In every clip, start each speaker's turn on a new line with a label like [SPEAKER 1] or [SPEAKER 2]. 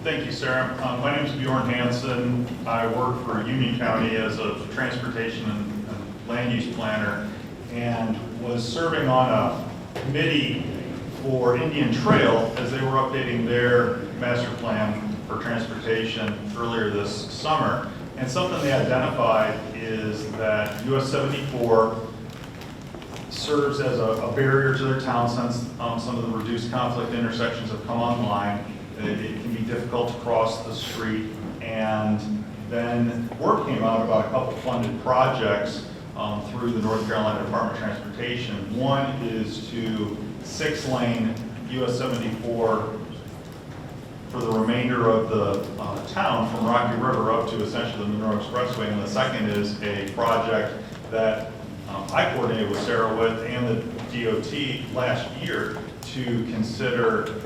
[SPEAKER 1] Thank you, Sarah. My name is Bjorn Hansen. I work for Union County as a transportation and land use planner, and was serving on a committee for Indian Trail as they were updating their master plan for transportation earlier this summer. And something they identified is that US 74 serves as a barrier to their town since some of the reduced conflict intersections have come online. It can be difficult to cross the street, and then word came out about a couple funded projects through the North Carolina Department of Transportation. One is to 6-lane US 74 for the remainder of the town from Rocky River up to essentially the Monroe Expressway, and the second is a project that I coordinated with Sarah with and the DOT last year to consider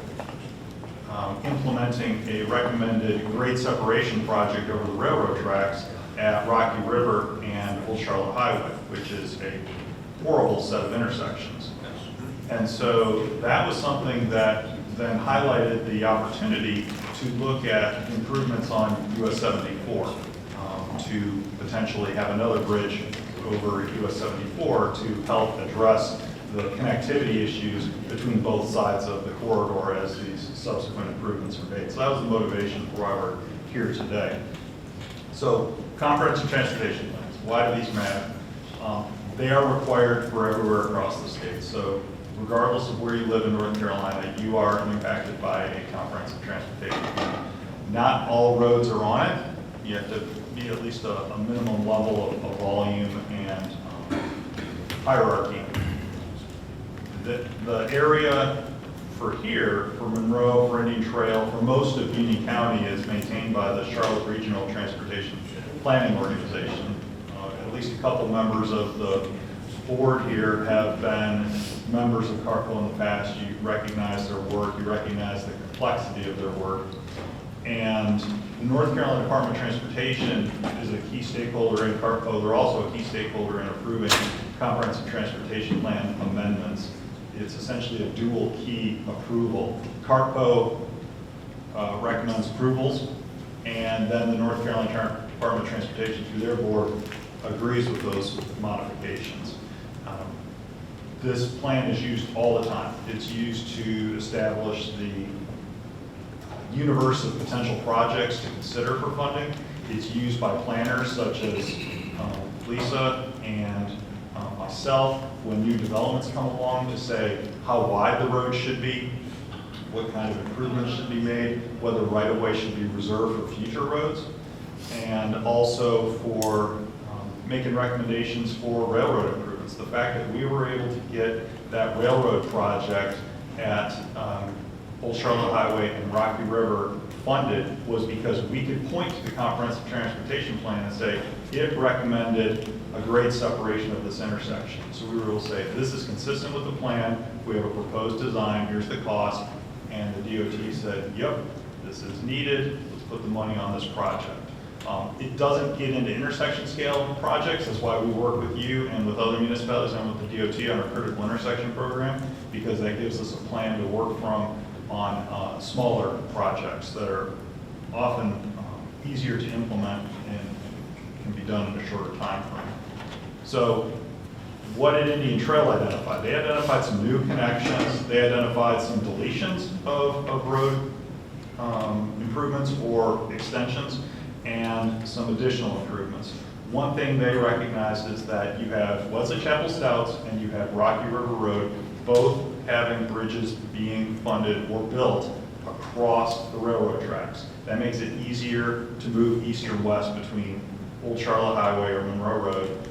[SPEAKER 1] implementing a recommended grade separation project over the railroad tracks at Rocky River and Old Charlotte Highway, which is a horrible set of intersections. And so that was something that then highlighted the opportunity to look at improvements on US 74 to potentially have another bridge over US 74 to help address the connectivity issues between both sides of the corridor as these subsequent improvements are made. So that was the motivation for why we're here today. So comprehensive transportation plans, why do these matter? They are required for everywhere across the state. So regardless of where you live in North Carolina, you are impacted by a comprehensive transportation plan. Not all roads are on it. You have to meet at least a minimum level of volume and hierarchy. The area for here, for Monroe, for Indian Trail, for most of Union County is maintained by the Charlotte Regional Transportation Planning Organization. At least a couple members of the board here have been members of CARPO in the past. You recognize their work, you recognize the complexity of their work. And the North Carolina Department of Transportation is a key stakeholder in CARPO. They're also a key stakeholder in approving comprehensive transportation plan amendments. It's essentially a dual key approval. CARPO recommends approvals, and then the North Carolina Department of Transportation, through their board, agrees with those modifications. This plan is used all the time. It's used to establish the universe of potential projects to consider for funding. It's used by planners such as Lisa and myself when new developments come along to say how wide the road should be, what kind of improvements should be made, whether right-of-way should be reserved for future roads, and also for making recommendations for railroad improvements. The fact that we were able to get that railroad project at Old Charlotte Highway and Rocky River funded was because we could point to the comprehensive transportation plan and say it recommended a grade separation of this intersection. So we were able to say, this is consistent with the plan, we have a proposed design, here's the cost, and the DOT said, yep, this is needed, let's put the money on this project. It doesn't get into intersection scale projects. That's why we work with you and with other municipalities and with the DOT on our critical intersection program, because that gives us a plan to work from on smaller projects that are often easier to implement and can be done in a shorter time frame. So what did Indian Trail identify? They identified some new connections. They identified some deletions of road improvements or extensions, and some additional improvements. One thing they recognized is that you have Wesley Chapel Stouts and you have Rocky River Road, both having bridges being funded or built across the railroad tracks. That makes it easier to move east or west between Old Charlotte Highway or Monroe Road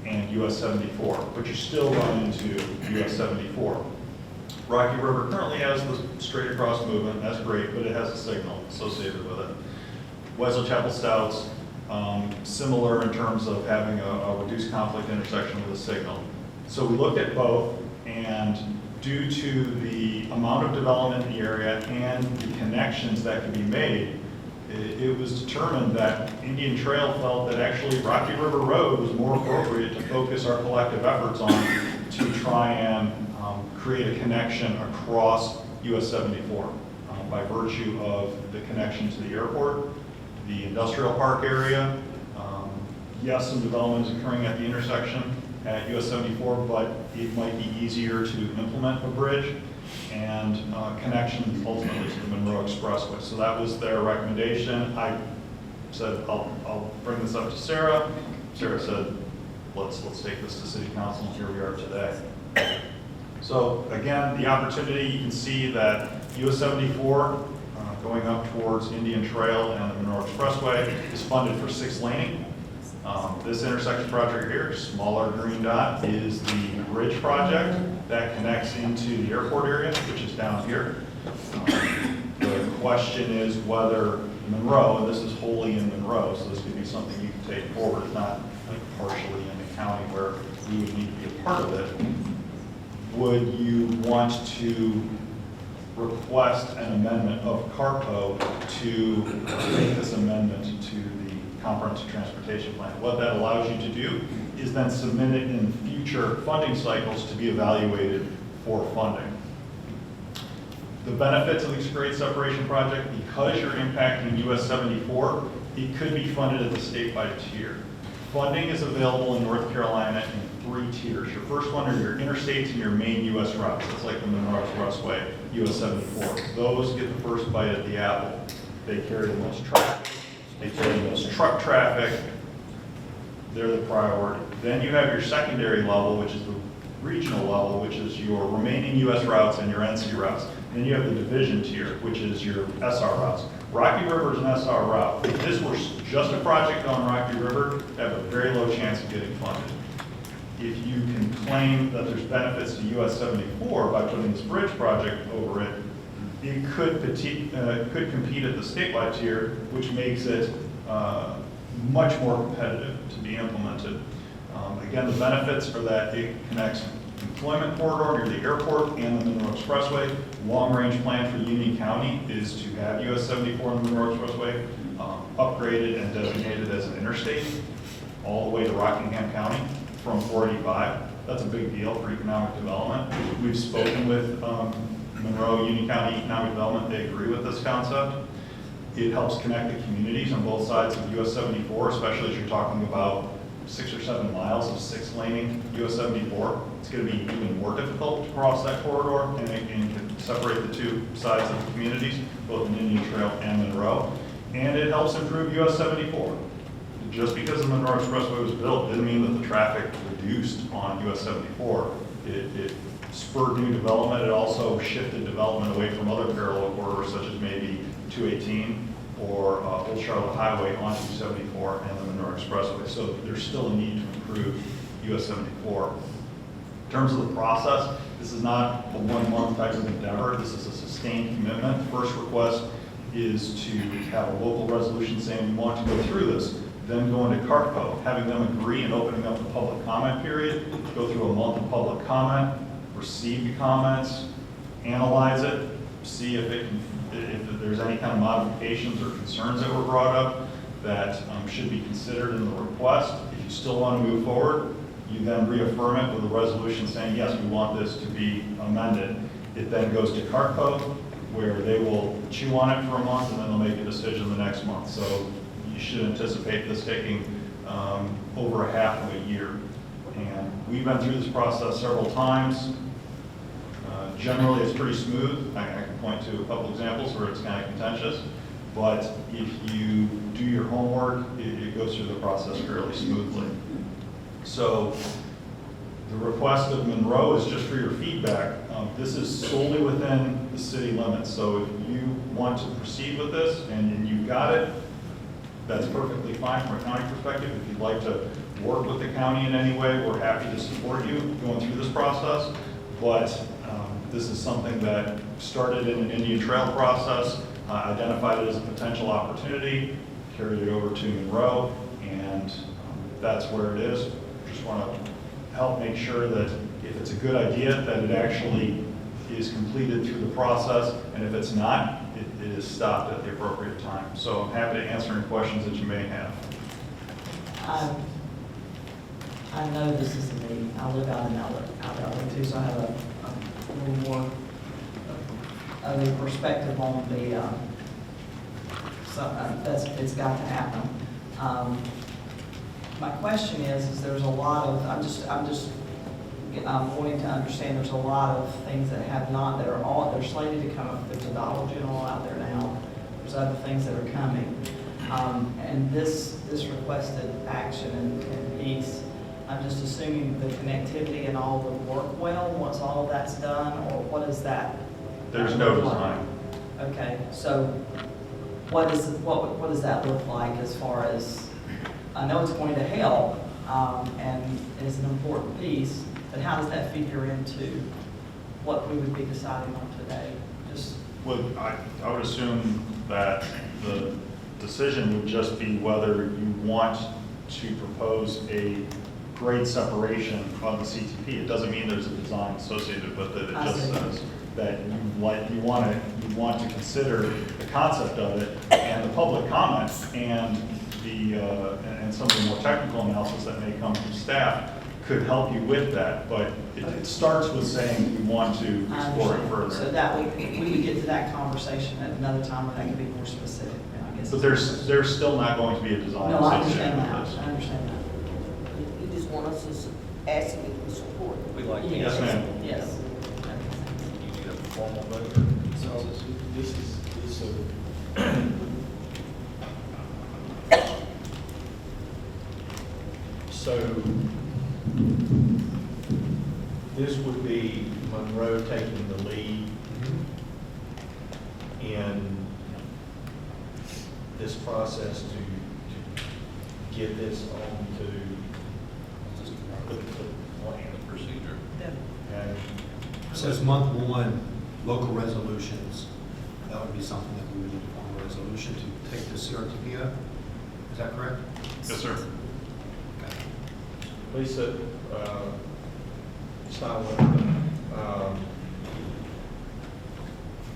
[SPEAKER 1] and US 74, but you still run into US 74. Rocky River currently has the straight across movement, that's great, but it has a signal associated with it. Wesley Chapel Stouts, similar in terms of having a reduced conflict intersection with a signal. So we looked at both, and due to the amount of development in the area and the connections that could be made, it was determined that Indian Trail felt that actually Rocky River Road was more appropriate to focus our collective efforts on to try and create a connection across US 74. by virtue of the connection to the airport, the industrial park area. Yes, some development is occurring at the intersection at US 74, but it might be easier to implement a bridge and connection ultimately to the Monroe Expressway. So that was their recommendation. I said, I'll bring this up to Sarah. Sarah said, let's take this to City Council, and here we are today. So again, the opportunity, you can see that US 74 going up towards Indian Trail and the Monroe Expressway is funded for 6 laning. This intersection project here, smaller green dot, is the bridge project that connects into the airport area, which is down here. The question is whether Monroe, and this is wholly in Monroe, so this could be something you can take forward. It's not like partially in the county where we would need to be a part of it. Would you want to request an amendment of CARPO to make this amendment to the Comprehensive Transportation Plan? What that allows you to do is then submit it in future funding cycles to be evaluated for funding. The benefits of this grade separation project, because you're impacting US 74, it could be funded at the statewide tier. Funding is available in North Carolina in 3 tiers. Your first one are your interstates and your main US routes. That's like the Monroe Expressway, US 74. Those get the first bite at the apple. They carry the most traffic. They carry the most truck traffic. They're the priority. Then you have your secondary level, which is the regional level, which is your remaining US routes and your NC routes. Then you have the division tier, which is your SR routes. Rocky River is an SR route. If this were just a project on Rocky River, they have a very low chance of getting funded. If you can claim that there's benefits to US 74 by putting this bridge project over it, it could compete at the statewide tier, which makes it much more competitive to be implemented. Again, the benefits are that it connects employment corridor near the airport and the Monroe Expressway. Long-range plan for Union County is to have US 74 and the Monroe Expressway upgraded and designated as an interstate all the way to Rockingham County from 485. That's a big deal for economic development. We've spoken with Monroe, Union County Economic Development. They agree with this concept. It helps connect the communities on both sides of US 74, especially as you're talking about 6 or 7 miles of 6-laning US 74. It's going to be even more difficult to cross that corridor and can separate the 2 sides of the communities, both in Indian Trail and Monroe. And it helps improve US 74. Just because the Monroe Expressway was built didn't mean that the traffic reduced on US 74. It spurred new development. It also shifted development away from other parallel corridors such as maybe 218 or Old Charlotte Highway onto 74 and the Monroe Expressway. So there's still a need to improve US 74. In terms of the process, this is not a 1-month type of endeavor. This is a sustained commitment. The first request is to have a local resolution saying we want to go through this, then go into CARPO, having them agree and opening up the public comment period, go through a month of public comment, receive the comments, analyze it, see if there's any kind of modifications or concerns that were brought up that should be considered in the request. If you still want to move forward, you then reaffirm it with a resolution saying, yes, we want this to be amended. It then goes to CARPO, where they will chew on it for a month and then they'll make a decision the next month. So you should anticipate this taking over a half of a year. And we've been through this process several times. Generally, it's pretty smooth. I can point to a couple examples where it's kind of contentious. But if you do your homework, it goes through the process fairly smoothly. So the request of Monroe is just for your feedback. This is solely within the city limits. So if you want to proceed with this and you've got it, that's perfectly fine from a county perspective. If you'd like to work with the county in any way, we're happy to support you going through this process. But this is something that started in an Indian Trail process, identified it as a potential opportunity, carried it over to Monroe, and that's where it is. Just want to help make sure that if it's a good idea, that it actually is completed through the process, and if it's not, it is stopped at the appropriate time. So I'm happy to answer any questions that you may have.
[SPEAKER 2] I know this is me. I live out in Alabama too, so I have a little more other perspective on the, it's got to happen. My question is there's a lot of, I'm wanting to understand there's a lot of things that have not, that are all, they're slated to come up. There's a Dollar General out there now. There's other things that are coming. And this requested action and piece, I'm just assuming the connectivity and all will work well once all of that's done, or what is that?
[SPEAKER 1] There's no design.
[SPEAKER 2] Okay, so what does that look like as far as, I know it's going to help, and is an important piece, but how does that figure into what we would be deciding on today? Just
[SPEAKER 1] Well, I would assume that the decision would just be whether you want to propose a grade separation of the CTP. It doesn't mean there's a design associated with it. It
[SPEAKER 2] I
[SPEAKER 1] just
[SPEAKER 2] see.
[SPEAKER 1] says that you want to consider the concept of it and the public comment and and some of the more technical analysis that may come from staff could help you with that. But it starts with saying you want to
[SPEAKER 2] I
[SPEAKER 1] explore it
[SPEAKER 2] understand.
[SPEAKER 1] further.
[SPEAKER 2] So that we would get to that conversation at another time where that could be more specific, I guess.
[SPEAKER 1] But there's still not going to be a design
[SPEAKER 2] No, I
[SPEAKER 1] associated
[SPEAKER 2] understand that,
[SPEAKER 1] with this.
[SPEAKER 2] I understand that.
[SPEAKER 3] You just want us to ask you to support.
[SPEAKER 4] We like to.
[SPEAKER 1] Yes, ma'am.
[SPEAKER 2] Yes.
[SPEAKER 4] You need a formal vote or
[SPEAKER 5] So
[SPEAKER 4] consensus?
[SPEAKER 5] this is, so this would be Monroe taking the lead in this process to get this on to the plan.
[SPEAKER 4] Procedure.
[SPEAKER 5] And
[SPEAKER 6] It says month one, local resolutions. That would be something that we would need to form a resolution to take the CRTP up. Is that correct?
[SPEAKER 1] Yes, sir.
[SPEAKER 6] Okay.
[SPEAKER 5] Lisa, Silent,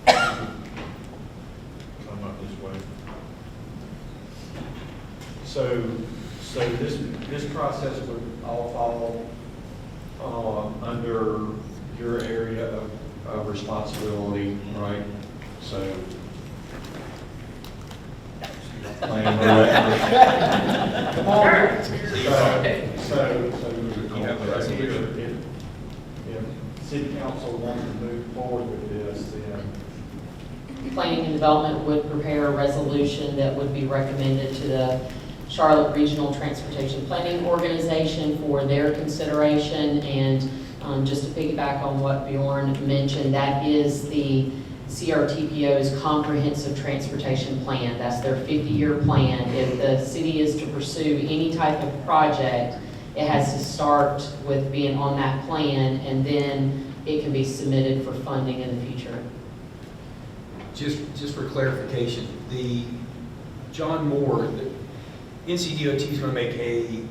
[SPEAKER 5] come up this way. So this process would all fall under your area of responsibility, right? So.
[SPEAKER 4] You have the resolution.
[SPEAKER 5] If city council wanted to move forward with this, then
[SPEAKER 7] Planning and Development would prepare a resolution that would be recommended to the Charlotte Regional Transportation Planning Organization for their consideration. And just to piggyback on what Bjorn mentioned, that is the CRTPO's Comprehensive Transportation Plan. That's their 50-year plan. If the city is to pursue any type of project, it has to start with being on that plan, and then it can be submitted for funding in the future.
[SPEAKER 6] Just for clarification, the John Moore, the NCDOT is going to make a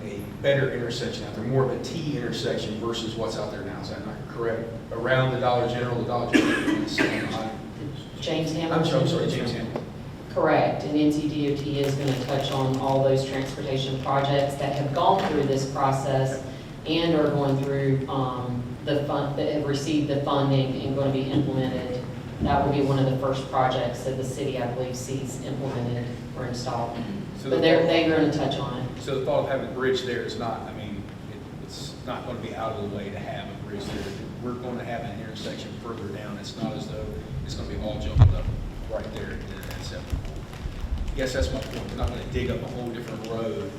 [SPEAKER 6] better intersection out there, more of a T intersection versus what's out there now. Is that not correct? Around the Dollar General,
[SPEAKER 7] James Hamilton?
[SPEAKER 6] I'm sorry, James Hamilton.
[SPEAKER 7] Correct, and NCDOT is going to touch on all those transportation projects that have gone through this process and are going through the fund, that have received the funding and going to be implemented. That will be one of the first projects that the city, I believe, sees implemented or installed.
[SPEAKER 8] So
[SPEAKER 7] But they're going to touch on it.
[SPEAKER 8] So the thought of having a bridge there is not, I mean, it's not going to be out of the way to have a bridge there. We're going to have an intersection further down. It's not as though it's going to be all jumbled up right there at Sept. Yes, that's my point. We're not going to dig up a whole different road.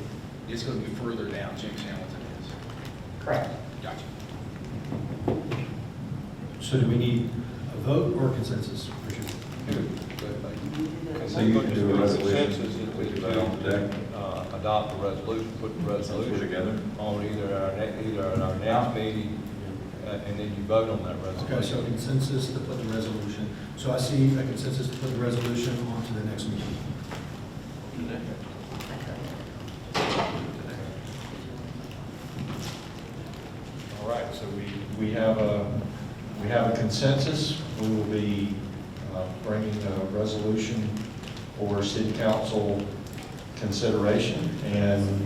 [SPEAKER 8] It's going to be further down, James Hamilton is.
[SPEAKER 7] Correct.
[SPEAKER 8] Gotcha.
[SPEAKER 6] So do we need a vote or consensus?
[SPEAKER 9] So you can do a resolution, we can vote on today.
[SPEAKER 4] Adopt the resolution, put the resolution
[SPEAKER 9] together.
[SPEAKER 4] on either at our next meeting, and then you vote on that
[SPEAKER 6] Okay, so
[SPEAKER 4] resolution.
[SPEAKER 6] consensus to put the resolution. So I see a consensus to put the resolution on to the next meeting.
[SPEAKER 5] all right, so we have a consensus. We will be bringing a resolution for city council consideration and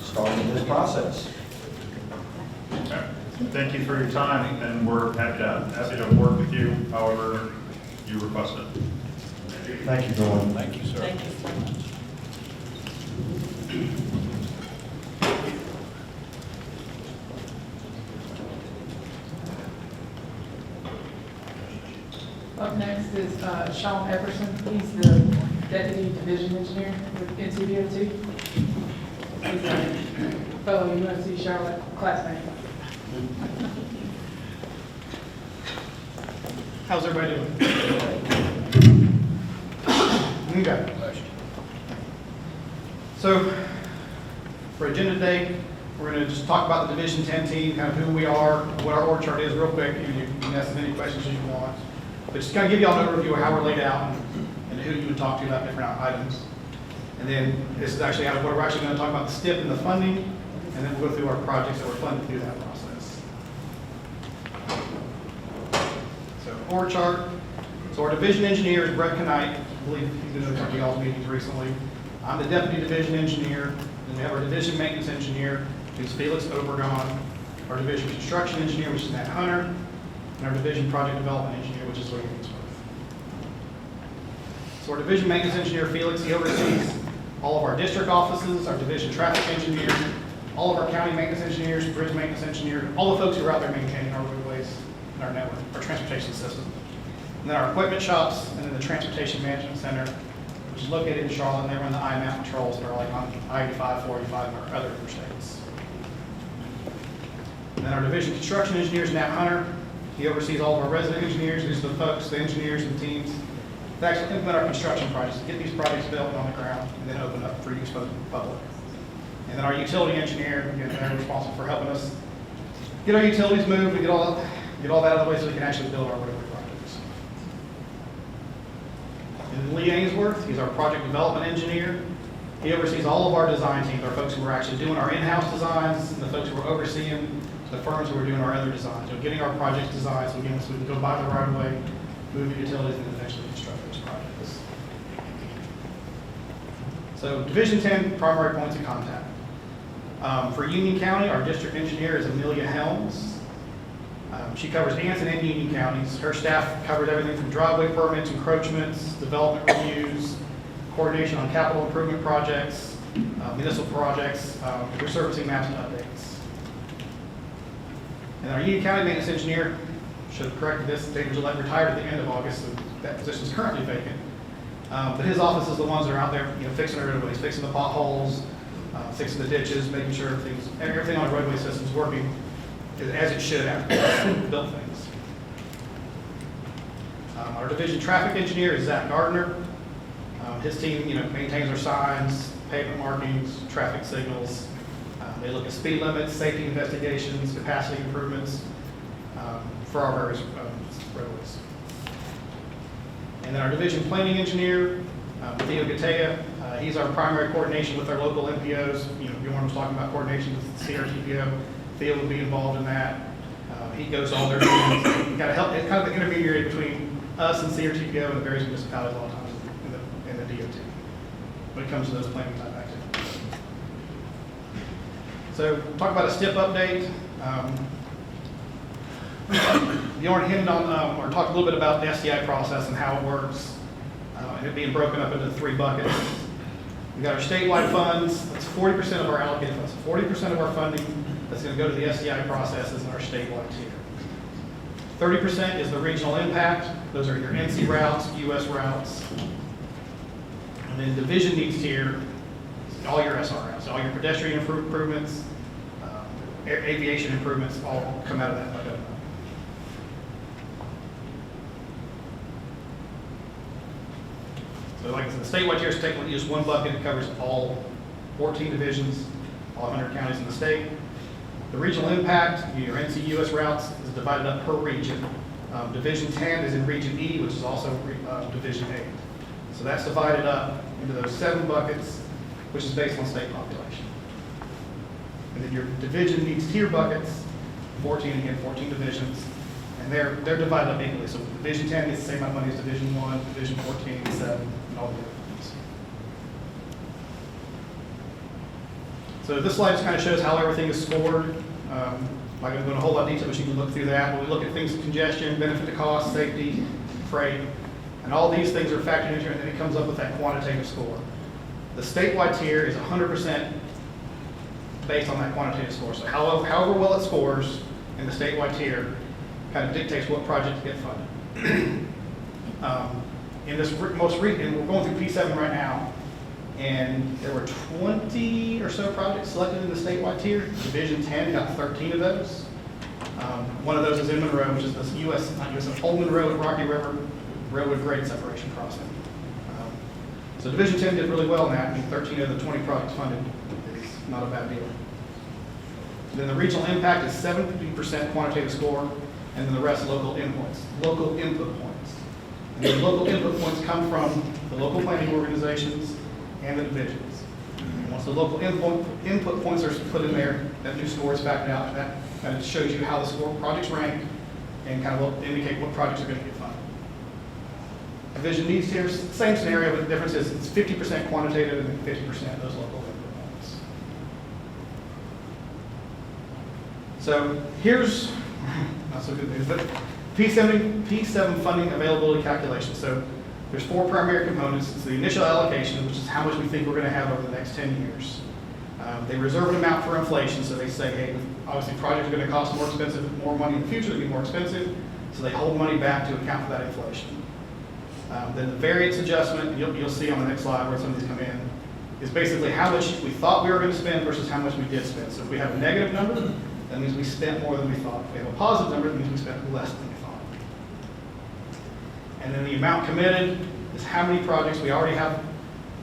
[SPEAKER 5] starting this process.
[SPEAKER 1] Thank you for your time, and we're happy to work with you however you request it.
[SPEAKER 5] Thank you, Dawn.
[SPEAKER 8] Thank you, sir.
[SPEAKER 2] Thank you so much.
[SPEAKER 10] Up next is Sean Epperson. He's the Deputy Division Engineer with NCDOT. He's a fellow UNC Charlotte classmate.
[SPEAKER 11] How's everybody doing? Okay.
[SPEAKER 8] Bless you.
[SPEAKER 11] So, for agenda today, we're going to just talk about the Division 10 team, kind of who we are, what our org chart is real quick. You can ask as many questions as you want. But just kind of give you all an overview of how we're laid out and who you would talk to about different items. And then this is actually out of what we're actually going to talk about the STIP and the funding, and then we'll go through our projects that were funded through that process. So, org chart. So our division engineer is Brett Knight. I believe he's been to a couple of y'all's meetings recently. I'm the deputy division engineer. Then we have our division maintenance engineer, who's Felix Obregon. Our division construction engineer, which is Matt Hunter. And our division project development engineer, which is Lee Ainsworth. So our division maintenance engineer, Felix, he oversees all of our district offices, our division traffic engineer, all of our county maintenance engineers, bridge maintenance engineer, all the folks who are out there maintaining our roadways and our network, our transportation system. And then our equipment shops, and then the Transportation Management Center, which is located in Charlotte, and they run the IMAP patrols that are like on I-85, 45, and our other interstates. And then our division construction engineer is Nat Hunter. He oversees all of our resident engineers. These are the folks, the engineers and teams that actually implement our construction projects, get these projects built and on the ground, and then open up for use by the public. And then our utility engineer, again, they're responsible for helping us get our utilities moved and get all that out of the way so we can actually build our roadway projects. And then Lee Ainsworth, he's our project development engineer. He oversees all of our design teams, our folks who are actually doing our in-house designs, and the folks who are overseeing the firms who are doing our other designs, so getting our projects designed so again, so we can go buy the right of way, move the utilities, and eventually construct those projects. So Division 10 primary points of contact. For Union County, our district engineer is Amelia Helms. She covers Anson and Union counties. Her staff covers everything from driveway permits, encroachments, development reviews, coordination on capital improvement projects, municipal projects, resurfacing maps and updates. And our Union County maintenance engineer, should have corrected this, David Gillette retired at the end of August, so that position is currently vacant. But his office is the ones that are out there, fixing the roadways, fixing the potholes, fixing the ditches, making sure everything on the roadway system is working as it should after we built things. Our division traffic engineer is Zach Gardner. His team, maintains our signs, pavement markings, traffic signals. They look at speed limits, safety investigations, capacity improvements for our various roadways. And then our division planning engineer, Theo Gatea, he's our primary coordination with our local MPOs. Bjorn was talking about coordination with CRTPO. Theo will be involved in that. He goes to all their meetings. Kind of help, it's kind of the intermediary between us and CRTPO and the various municipalities a lot of times in the DOT when it comes to those planning type activities. So talk about a STIP update. Bjorn hinted on, or talked a little bit about the SDI process and how it works, and it being broken up into 3 buckets. We've got our statewide funds, that's 40% of our allocated funds. 40% of our funding that's going to go to the SDI processes in our statewide tier. 30% is the regional impact. Those are your NC routes, US routes. And then division needs tier, all your SR routes, all your pedestrian improvements, aviation improvements, all come out of that bucket. So like I said, the statewide tier is taking just 1 bucket. It covers all 14 divisions, all 100 counties in the state. The regional impact, your NC US routes, is divided up per region. Division 10 is in Region E, which is also Division 8. So that's divided up into those 7 buckets, which is based on state population. And then your division needs tier buckets, 14 divisions, and they're divided up equally. So Division 10 gets the same amount of money as Division 1, Division 14, 7, and all the other ones. So this slide just kind of shows how everything is scored. not going to go into a whole lot of detail, but you can look through that. When we look at things, congestion, benefit to cost, safety, freight, and all these things are factored into it, and then it comes up with that quantitative score. The statewide tier is 100% based on that quantitative score. So however well it scores in the statewide tier kind of dictates what projects get funded. In this most recent, we're going through P7 right now, and there were 20 or so projects selected in the statewide tier. Division 10 got 13 of those. One of those is in Monroe, which is this Old Monroe Rocky River Railroad grade separation crossing. So Division 10 did really well in that. I mean, 13 of the 20 projects funded is not a bad deal. Then the regional impact is 70% quantitative score, and then the rest local inputs, local input points. And the local input points come from the local planning organizations and the divisions. And once the local input points are put in there, that new score is factored out, and that kind of shows you how the score projects rank and kind of indicate what projects are going to get funded. Division needs here, same scenario, but the difference is it's 50% quantitative and 50% those local input points. So here's, not so good news, but P7 funding availability calculation. So there's 4 primary components. It's the initial allocation, which is how much we think we're going to have over the next 10 years. They reserve an amount for inflation, so they say, hey, obviously projects are going to cost more expensive, more money in the future, they'll be more expensive, so they hold money back to account for that inflation. Then the variance adjustment, you'll see on the next slide where some of these come in, is basically how much we thought we were going to spend versus how much we did spend. So if we have a negative number, that means we spent more than we thought. If we have a positive number, that means we spent less than we thought. And then the amount committed is how many projects we already have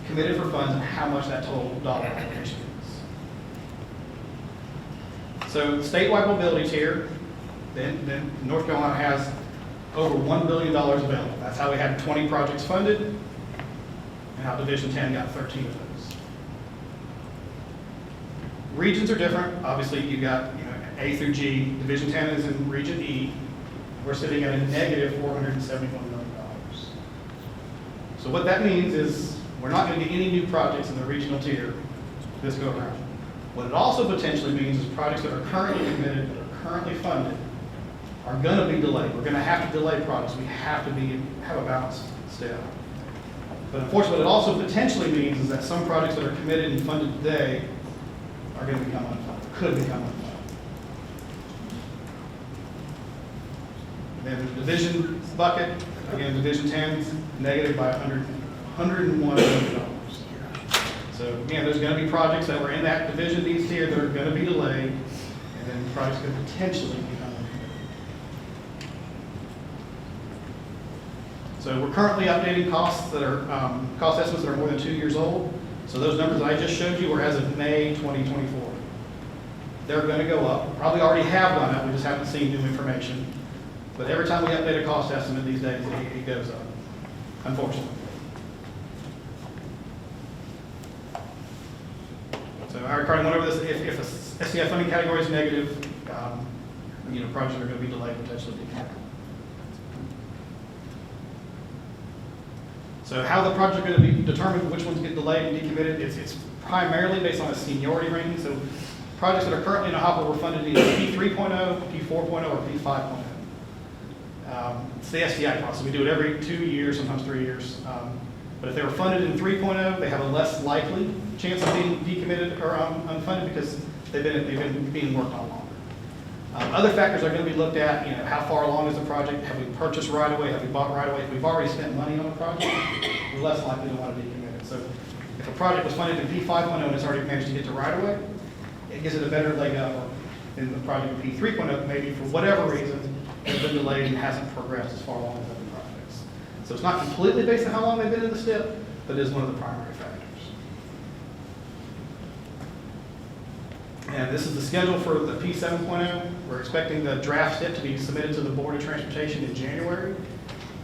[SPEAKER 11] committed for funds and how much that total dollar allocation is. So statewide mobility tier, then North Carolina has over $1 billion available. That's how we had 20 projects funded, and how Division 10 got 13 of those. Regions are different. Obviously, you've got A through G. Division 10 is in Region E. We're sitting at a negative $471 million. So what that means is we're not going to get any new projects in the regional tier this go around. What it also potentially means is projects that are currently committed, that are currently funded, are going to be delayed. We're going to have to delay projects. We have to have a balanced step. But unfortunately, what it also potentially means is that some projects that are committed and funded today are going to become unfunded, could become unfunded. And then the division bucket, again, Division 10 negative by $101 million. So again, there's going to be projects that were in that division these here that are going to be delayed, and then projects could potentially become unfunded. So we're currently updating costs that are cost estimates that are more than 2 years old. So those numbers that I just showed you were as of May 2024. They're going to go up. Probably already have gone up. We just haven't seen new information. But every time we update a cost estimate these days, it goes up, unfortunately. So I already went over this. If a SCI funding category is negative, projects are going to be delayed, potentially decommitted. So how the projects are going to be determined, which ones get delayed and decommitted, it's primarily based on a seniority ranking. So projects that are currently in a hopper were funded either P3.0, P4.0, or P5.0. It's the STI process. We do it every 2 years, sometimes 3 years. But if they were funded in 3.0, they have a less likely chance of being decommitted or unfunded because they've been being worked on longer. Other factors are going to be looked at. How far along is the project? Have we purchased right away? Have we bought right away? If we've already spent money on a project, we're less likely to want to decommit it. So if a project was funded in P5.0 and it's already managed to get to right away, it gives it a better leg up than the project in P3.0, maybe for whatever reason, has been delayed and hasn't progressed as far along as other projects. So it's not completely based on how long they've been in the STIP, but it is one of the primary factors. And this is the schedule for the P7.0. We're expecting the draft STIP to be submitted to the Board of Transportation in January.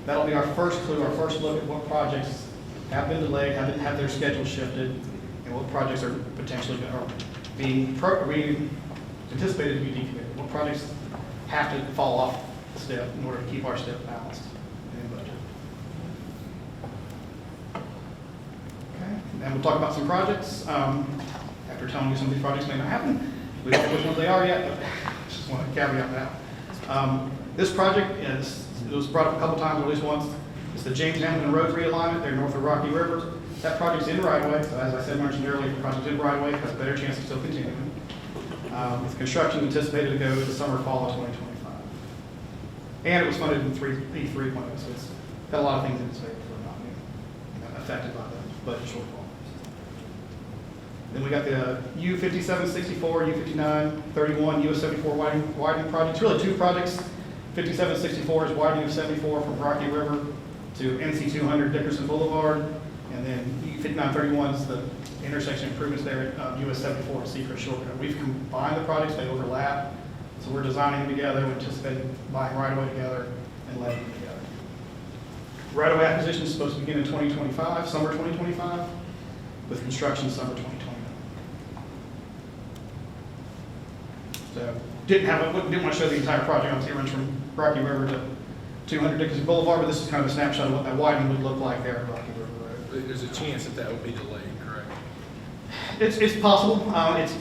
[SPEAKER 11] That'll be our first clue, our first look at what projects have been delayed, have their schedule shifted, and what projects are potentially being anticipated to be decommitted. What projects have to fall off the STIP in order to keep our STIP balanced and in budget. Okay, and we'll talk about some projects. After telling you some of these projects may not happen, we don't know which ones they are yet, but Just want to caveat that. This project is, it was brought up a couple times, at least once. It's the James Hamilton Road realignment there north of Rocky River. That project's in right of way, so as I said, mentioned earlier, the project's in right of way, has a better chance of still continuing. With construction anticipated to go the summer, fall of 2025. And it was funded in P 3.0, so it's got a lot of things in its favor for not being affected by the budget shortfall. Then we got the U5764, U5931, US 74 widening projects. Really two projects. 5764 is widening of 74 from Rocky River to NC 200 Dickerson Boulevard. And then U5931 is the intersection improvements there at US 74 at Secret Shortcut. We've combined the projects, they overlap. So we're designing them together, we anticipate buying right away together and letting them together. Right of way acquisition is supposed to begin in 2025, summer 2025, with construction summer 2029. So didn't want to show the entire project. Obviously, it runs from Rocky River to 200 Dickinson Boulevard, but this is kind of a snapshot of what that widening would look like there at Rocky River Road.
[SPEAKER 8] There's a chance that that would be delayed, correct?
[SPEAKER 11] It's possible. This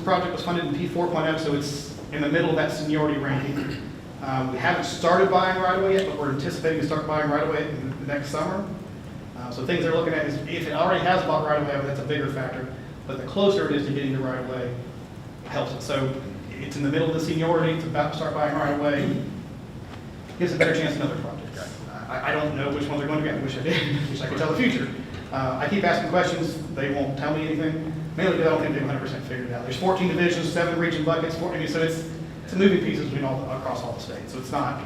[SPEAKER 11] project was funded in P 4.0, so it's in the middle of that seniority ranking. We haven't started buying right away yet, but we're anticipating to start buying right away in the next summer. So things they're looking at is if it already has bought right away, that's a bigger factor. But the closer it is to getting the right away, helps it. So it's in the middle of the seniority. It's about to start buying right away. Gives a better chance than other projects. I don't know which ones are going to get. I wish I did. Wish I could tell the future. I keep asking questions. They won't tell me anything. Mainly because I don't think they've 100% figured it out. There's 14 divisions, 7 region buckets, 14, so it's moving pieces across all the states. So it's not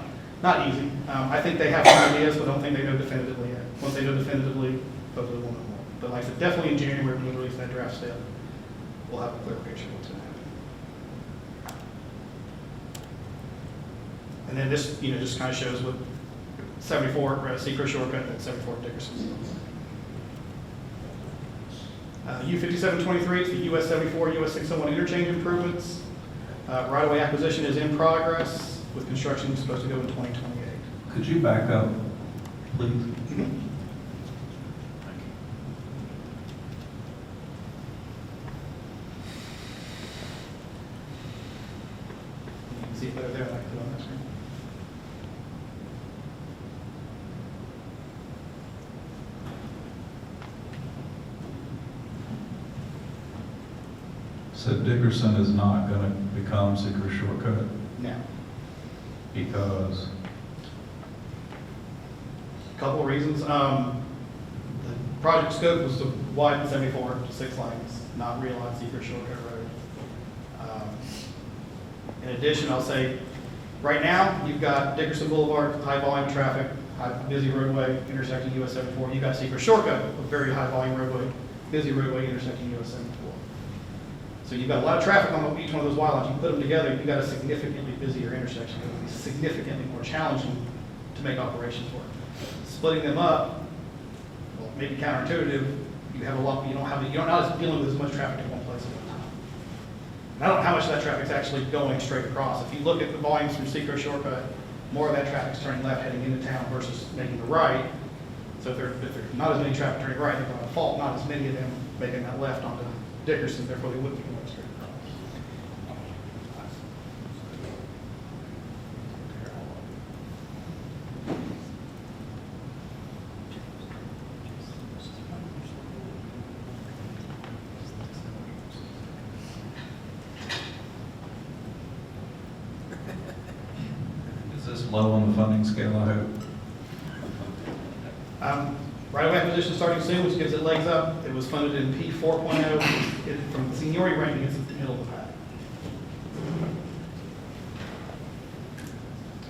[SPEAKER 11] easy. I think they have some ideas, but I don't think they know definitively yet. Once they know definitively, hopefully we'll know more. But like I said, definitely in January when we release that draft step, we'll have a clear picture of what's going to happen. And then this, just kind of shows what 74 Secret Shortcut and 74 Dickerson. U5723 is the US 74, US 601 interchange improvements. Right-of-way acquisition is in progress with construction supposed to go in 2028.
[SPEAKER 9] Could you back up, please?
[SPEAKER 11] You can see it better there, like I put on that screen.
[SPEAKER 9] So Dickerson is not going to become Secret Shortcut
[SPEAKER 11] Now,
[SPEAKER 9] because
[SPEAKER 11] a couple of reasons. The project scope was to widen 74 to 6 lanes, not realign Secret Shortcut Road. In addition, I'll say, right now, you've got Dickerson Boulevard, high volume traffic, busy roadway, intersecting US 74. You've got Secret Shortcut, a very high volume roadway, busy roadway, intersecting US 74. So you've got a lot of traffic on each one of those wide lines. You put them together, you've got a significantly busier intersection. It will be significantly more challenging to make operations work. Splitting them up, well, maybe counterintuitive. You have a lot. You're not dealing with as much traffic in one place at one time. And I don't know how much of that traffic's actually going straight across. If you look at the volumes from Secret Shortcut, more of that traffic's turning left heading into town versus making the right. So if there's not as many traffic turning right, they're going to fault not as many of them making that left onto Dickerson, therefore they wouldn't be going straight across.
[SPEAKER 9] is this low on the funding scale, I hope?
[SPEAKER 11] Right-of-way acquisition starting soon, which gives it legs up. It was funded in P 4.0. From the seniority ranking, it's in the middle of the pack.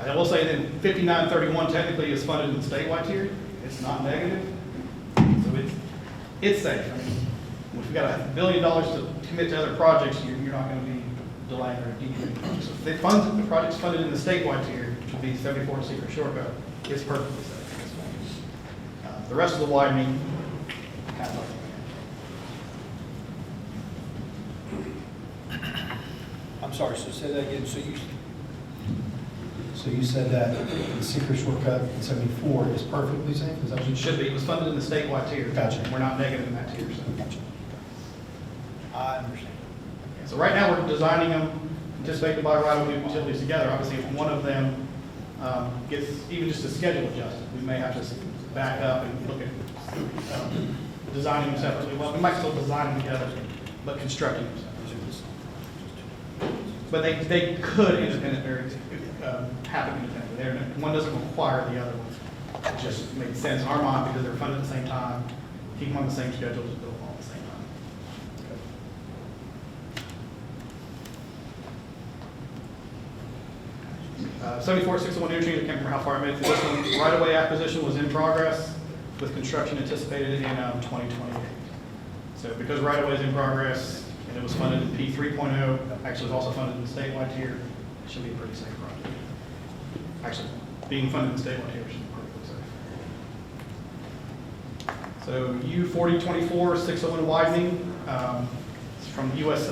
[SPEAKER 11] I will say that 5931 technically is funded in the statewide tier. It's not negative. So it's safe. I mean, if you've got $1 billion to commit to other projects, you're not going to be delaying or deviating projects. So if they fund the projects funded in the statewide tier, which would be 74 Secret Shortcut, it's perfectly safe. The rest of the widening, kind of nothing.
[SPEAKER 12] I'm sorry, so say that again. So you said that the Secret Shortcut in 74 is perfectly safe? Is that what you
[SPEAKER 11] It should be. It was funded in the statewide tier.
[SPEAKER 12] Gotcha.
[SPEAKER 11] We're not negative in that tier. So.
[SPEAKER 12] Gotcha. I understand.
[SPEAKER 11] So right now we're designing them, anticipate to buy right-of-way utilities together. Obviously, if one of them gets even just a schedule adjusted, we may have to back up and look at designing them separately. Well, we might still design them together, but constructing them separately. But they could happen independently. One doesn't require the other one. It just makes sense in our mind because they're funded at the same time, keep them on the same schedule, just build them all at the same time. 74-601 interchange, I can't remember how far I made it through this one. Right-of-way acquisition was in progress with construction anticipated in 2028. So because right-of-way is in progress and it was funded in P 3.0, actually it was also funded in the statewide tier, it should be a pretty safe project. Actually, being funded in the statewide tier should be pretty safe. So U-4024-601 widening from US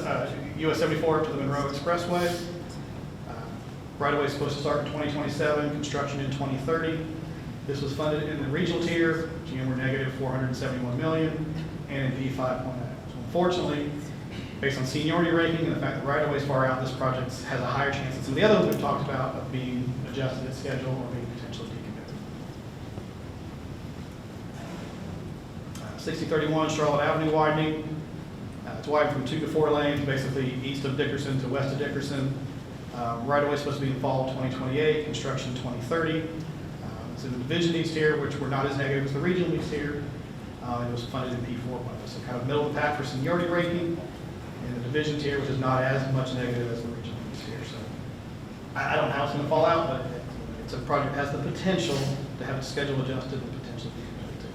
[SPEAKER 11] 74 up to the Monroe Expressway. Right-of-way is supposed to start in 2027, construction in 2030. This was funded in the regional tier, GM were negative $471 million, and in P 5.0. So unfortunately, based on seniority ranking and the fact that right-of-way is far out, this project has a higher chance than some of the other ones we've talked about of being adjusted at schedule or being potentially decommitted. 6031 Charlotte Avenue widening. It's widened from 2 to 4 lanes, basically east of Dickerson to west of Dickerson. Right-of-way is supposed to be in fall 2028, construction 2030. It's in the division east tier, which were not as negative as the regional east tier. It was funded in P 4.0, so kind of middle of the pack for seniority ranking. And the division tier, which is not as much negative as the regional east tier. So I don't know how it's going to fall out, but it's a project that has the potential to have a schedule adjusted and potentially be committed to.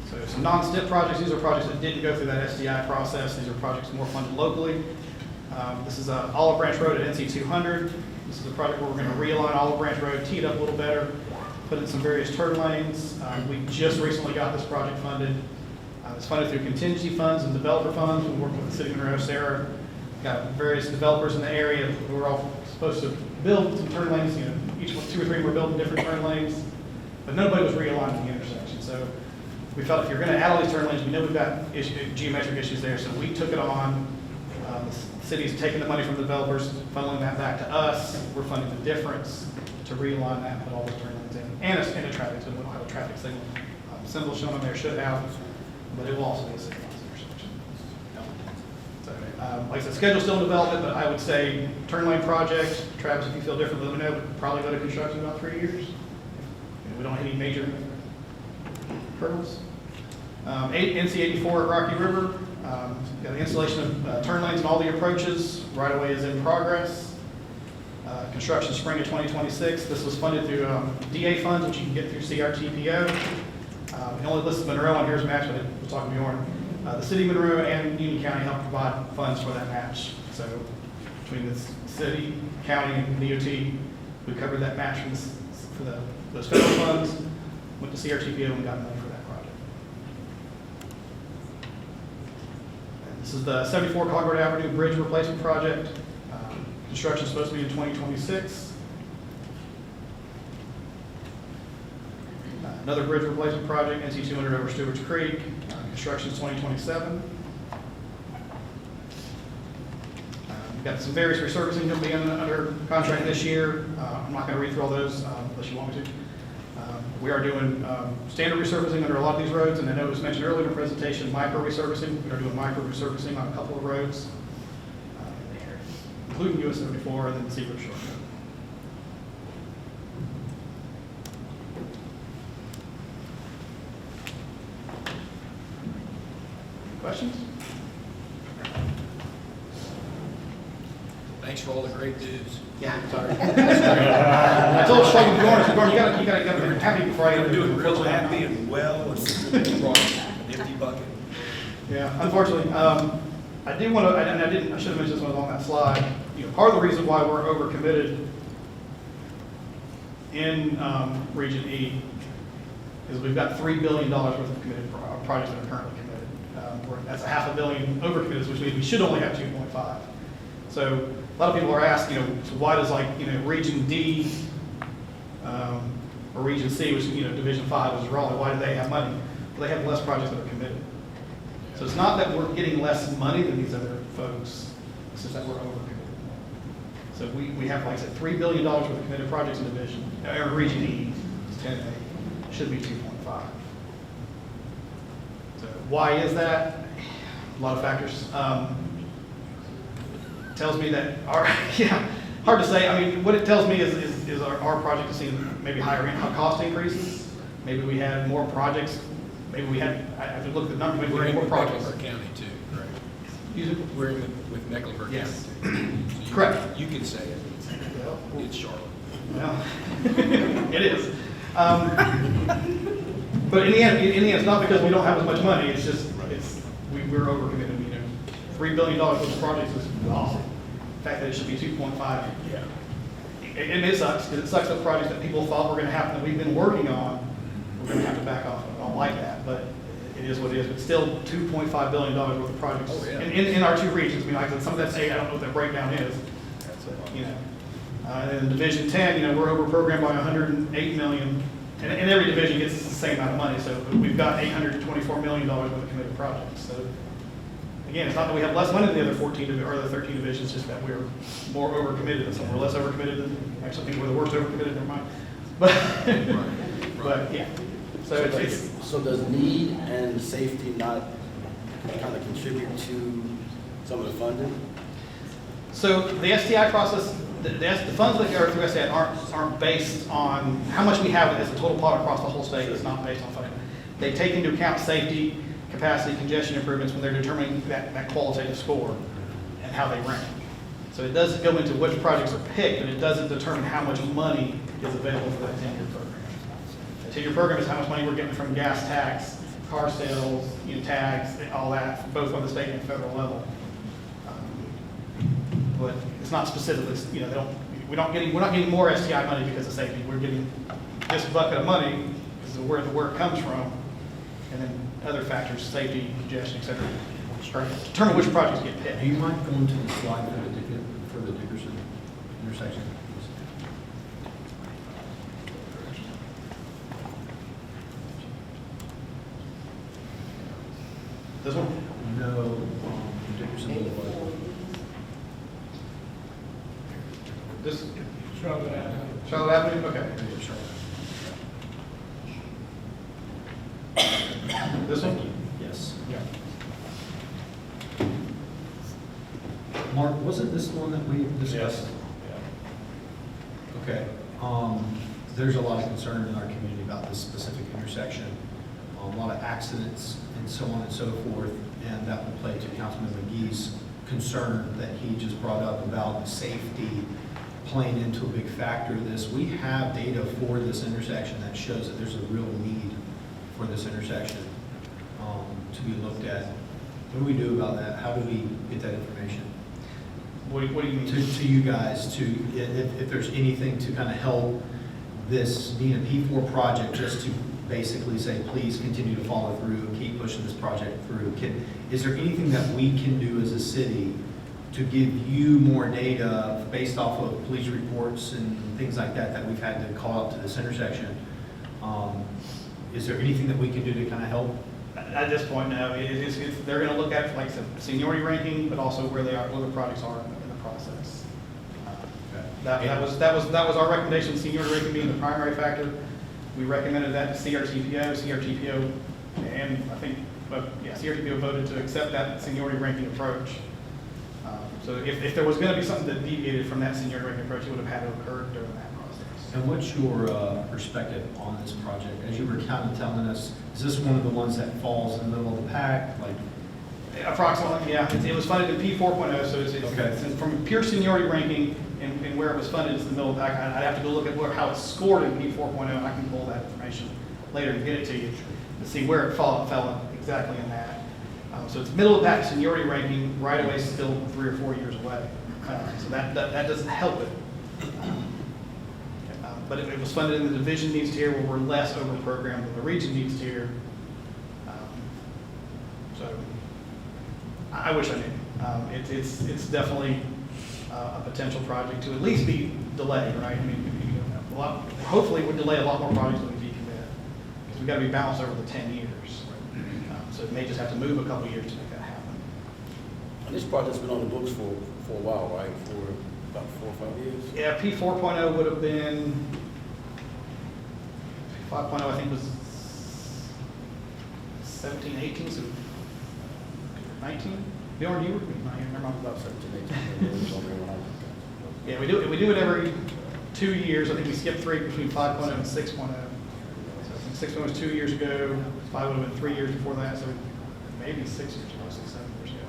[SPEAKER 11] So some non-STIP projects, these are projects that didn't go through that SDI process. These are projects more funded locally. This is Olive Branch Road at NC 200. This is a project where we're going to realign Olive Branch Road, tee it up a little better, put in some various turn lanes. We just recently got this project funded. It's funded through contingency funds and developer funds. We worked with the city of Monroe, Sarah, got various developers in the area who were all supposed to build some turn lanes. You know, each one, 2 or 3 were building different turn lanes, but nobody was realigning the intersection. So we felt if you're going to add all these turn lanes, we know we've got geometric issues there, so we took it on. The city's taking the money from the developers, funneling that back to us. We're funding the difference to realign that and put all those turn lanes in, and a traffic signal. We don't have a traffic signal symbol shown on there, should have, but it will also be a signal intersection. So, like I said, schedule's still in development, but I would say turn lane project. Travis, if you feel differently, let me know. But probably go to construction in about 3 years. We don't have any major hurdles. NC 84 at Rocky River. Got the installation of turn lanes in all the approaches. Right-of-way is in progress. Construction spring of 2026. This was funded through DA funds, which you can get through CRTPO. It only lists Monroe on here's match, but it was talking to Bjorn. The city of Monroe and Union County helped provide funds for that match. So between the city, county, and DOT, we covered that match for those federal funds. Went to CRTPO and got money for that project. This is the 74 Concord Avenue Bridge Replacement Project. Construction is supposed to be in 2026. Another bridge replacement project, NC 200 over Stewart's Creek. Construction is 2027. We've got some various resurfacing that will be under contract this year. I'm not going to read through all those unless you want me to. We are doing standard resurfacing under a lot of these roads, and I know it was mentioned earlier in the presentation, micro resurfacing. We are doing micro resurfacing on a couple of roads, including US 74 and then the Secret Shortcut. Questions?
[SPEAKER 8] Thanks for all the great news.
[SPEAKER 11] Yeah, sorry. I told Sean, you gotta be happy before I
[SPEAKER 8] You're doing real happy and well and brought an empty bucket.
[SPEAKER 11] Yeah, unfortunately, I do want to, and I should have mentioned this one on that slide. You know, part of the reason why we're overcommitted in Region E is we've got $3 billion worth of committed projects that are currently committed. That's $500 million overcommitted, which means we should only have 2.5. So a lot of people are asking, you know, so why does Region D or Region C, which Division 5 is Raleigh, why do they have money? Well, they have less projects that are committed. So it's not that we're getting less money than these other folks, it's just that we're over committed. So we have, like I said, $3 billion worth of committed projects in division, or region E, it's 10A, should be 2.5. So why is that? A lot of factors. Tells me that our, yeah, hard to say. I mean, what it tells me is our project is seeing maybe higher cost increases. Maybe we had more projects. Maybe we had, I have to look at the number, maybe we
[SPEAKER 8] We're
[SPEAKER 11] had
[SPEAKER 8] in
[SPEAKER 11] more
[SPEAKER 8] with
[SPEAKER 11] projects.
[SPEAKER 8] Mecklenburg County too, correct?
[SPEAKER 11] Excuse me?
[SPEAKER 8] We're in with Mecklenburg County
[SPEAKER 11] Yes.
[SPEAKER 8] too. So you-
[SPEAKER 11] Correct.
[SPEAKER 8] You can say it. It's Charlotte.
[SPEAKER 11] Well, it is. But in the end, it's not because we don't have as much money, it's just, we're overcommitted, you know. $3 billion worth of projects is awesome. The fact that it should be 2.5.
[SPEAKER 8] Yeah.
[SPEAKER 11] And it sucks, because it sucks that projects that people thought were gonna happen, that we've been working on, we're gonna have to back off. I don't like that, but it is what it is. But still, $2.5 billion worth of projects
[SPEAKER 8] Oh, yeah.
[SPEAKER 11] in our two regions. I mean, like I said, some of that's 8, I don't know what that breakdown is. But, you know, and then Division 10, you know, we're over programmed by $108 million, and every division gets the same amount of money. So we've got $824 million worth of committed projects. So again, it's not that we have less money than the other 14 or the 13 divisions, it's just that we're more overcommitted than some. We're less overcommitted than, actually, I think we're the worst overcommitted, never mind. But, but yeah. So it's
[SPEAKER 13] So does need and safety not kind of contribute to some of the funding?
[SPEAKER 11] So the STI process, the funds that go through STI aren't based on how much we have as a total pot across the whole state. It's not based on funding. They take into account safety, capacity, congestion improvements when they're determining that qualitative score and how they rank. So it does go into which projects are picked, but it doesn't determine how much money is available for that 10-year program. The 10-year program is how much money we're getting from gas tax, car sales, you know, tags, all that, both on the state and federal level. But it's not specifically, you know, we're not getting more STI money because of safety. We're getting this bucket of money because of where it comes from, and then other factors, safety, congestion, et cetera, determine which projects get picked.
[SPEAKER 12] Do you mind going to the slide for the Dickerson intersection?
[SPEAKER 11] This one?
[SPEAKER 12] No, Dickerson Boulevard.
[SPEAKER 11] This? Charlotte Avenue, okay. This one?
[SPEAKER 12] Yes.
[SPEAKER 11] Yeah.
[SPEAKER 12] Mark, wasn't this the one that we discussed?
[SPEAKER 5] Yeah.
[SPEAKER 12] Okay. There's a lot of concern in our community about this specific intersection. A lot of accidents and so on and so forth, and that will play to Councilman McGee's concern that he just brought up about safety playing into a big factor of this. We have data for this intersection that shows that there's a real need for this intersection to be looked at. What do we do about that? How do we get that information?
[SPEAKER 11] What do you mean?
[SPEAKER 12] To you guys, if there's anything to kind of help this being a P4 project, just to basically say, please continue to follow through, keep pushing this project through. Is there anything that we can do as a city to give you more data based off of police reports and things like that that we've had to call out to this intersection? Is there anything that we can do to kind of help?
[SPEAKER 11] At this point, no. They're going to look at, like I said, seniority ranking, but also where they are, where the projects are in the process. That was our recommendation. Seniority ranking being the primary factor. We recommended that to CRTPO. CRTPO, and I think, CRTPO voted to accept that seniority ranking approach. So if there was going to be something that deviated from that seniority ranking approach, it would have had to occur during that process.
[SPEAKER 12] And what's your perspective on this project? As you were kind of telling us, is this one of the ones that falls in the middle of the pack? Like,
[SPEAKER 11] approximately, yeah. It was funded in P4.0, so
[SPEAKER 12] Okay.
[SPEAKER 11] it's from pure seniority ranking and where it was funded is in the middle of the pack. I'd have to go look at how it's scored in P4.0, and I can pull that information later to get it to you to see where it fell exactly in that. So it's middle of the pack seniority ranking, right away still 3 or 4 years away. So that doesn't help it. But it was funded in the division needs tier where we're less over-programmed than the region needs tier. So I wish I knew. It's definitely a potential project to at least be delayed, right? I mean, hopefully it would delay a lot more projects than we decommitted, because we've got to be balanced over the 10 years. So it may just have to move a couple of years to make that happen.
[SPEAKER 13] And this project's been on the books for a while, right? For about 4 or 5 years?
[SPEAKER 11] Yeah, P 4.0 would have been, 5.0 I think was 17, 18, so 19? Bjorn, you were, no, you remember about 17, 18. Yeah, we do it every 2 years. I think we skipped 3 between 5.0 and 6.0. So I think 6.0 was 2 years ago, 5 would have been 3 years before that, so maybe 6 years ago, 6, 7 years ago.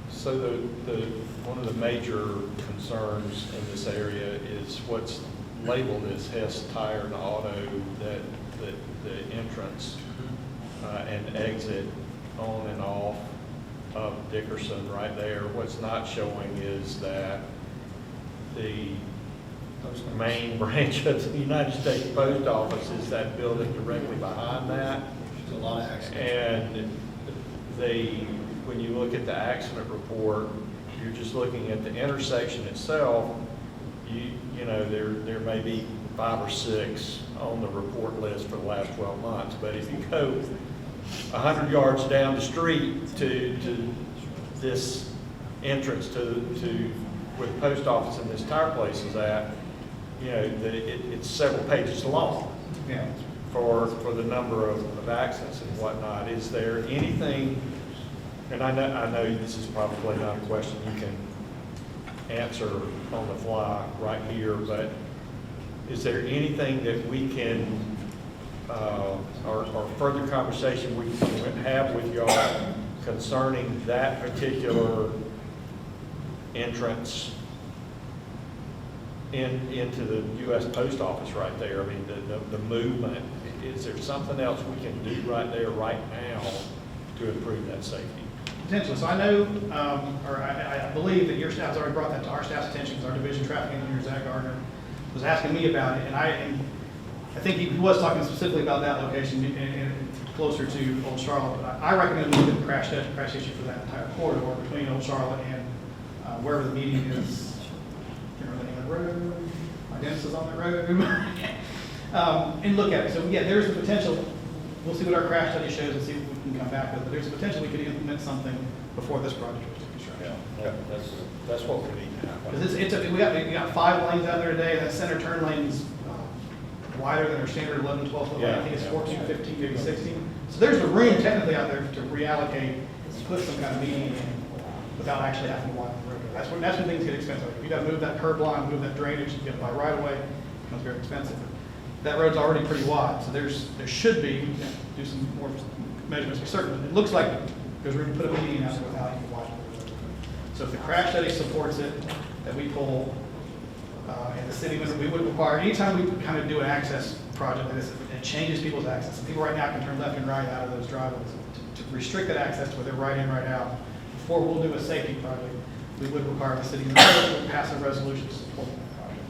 [SPEAKER 5] So one of the major concerns in this area is what's labeled as Hess Tire and Auto, that the entrance and exit on and off of Dickerson right there. What's not showing is that the main branch of the United States Post Office is that building directly behind that.
[SPEAKER 12] There's a lot of accidents.
[SPEAKER 5] And when you look at the accident report, you're just looking at the intersection itself. You know, there may be 5 or 6 on the report list for the last 12 months, but if you go 100 yards down the street to this entrance to where the post office and this tire place is at, you know, it's several pages long.
[SPEAKER 11] Yeah.
[SPEAKER 5] For the number of accidents and whatnot. Is there anything, and I know this is probably not a question you can answer on the fly right here, but is there anything that we can, or further conversation we can have with y'all concerning that particular entrance into the U.S. Post Office right there? I mean, the movement, is there something else we can do right there, right now, to improve that safety?
[SPEAKER 11] Potentially. So I know, or I believe that your staff's already brought that to our staff's attention, because our division traffic engineer, Zach Gardner, was asking me about it, and I think he was talking specifically about that location and closer to Old Charlotte. But I recommend we do the crash issue for that entire corridor between Old Charlotte and wherever the meeting is. Can't remember the name of the road. My dentist is on the road. And look at it. So yeah, there's a potential. We'll see what our crash study shows and see what we can come back with. But there's a potential we could implement something before this project was to construction.
[SPEAKER 5] Yeah, that's what we need now.
[SPEAKER 11] Because we got 5 lanes out there today. That center turn lane is wider than our standard 11, 12 foot lane. I think it's 14, 15, maybe 16. So there's the room technically out there to reallocate, put some kind of median in without actually having to widen the road. That's when things get expensive. If you got to move that curb line, move that drainage, you got to buy right away, it becomes very expensive. That road's already pretty wide, so there should be, do some more measurements for certain. It looks like there's room to put a median out there without even widening the road. So if the crash study supports it, that we pull, and the city, we would require, anytime we kind of do an access project like this, it changes people's access. And people right now can turn left and right out of those driveways. To restrict that access to where they're right in, right out, before we'll do a safety project, we would require the city to pass a resolution to support that project.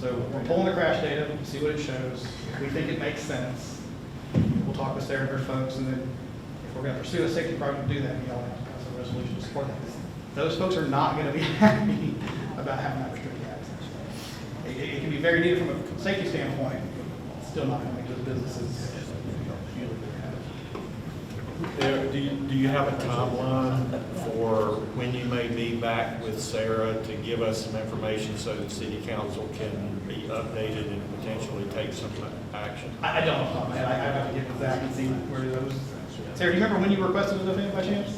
[SPEAKER 11] So we're pulling the crash data, see what it shows. If we think it makes sense, we'll talk with Sarah and her folks, and then if we're going to pursue a safety project, do that, y'all have to pass a resolution to support that. Those folks are not going to be happy about having that restricted access. It can be very needed from a safety standpoint, but still not going to make those businesses
[SPEAKER 5] Do you have a timeline for when you may be back with Sarah to give us some information so that city council can be updated and potentially take some action?
[SPEAKER 11] I don't know off the top of my head. I have to get with Zach and see where those. Sarah, do you remember when you requested those things by chance?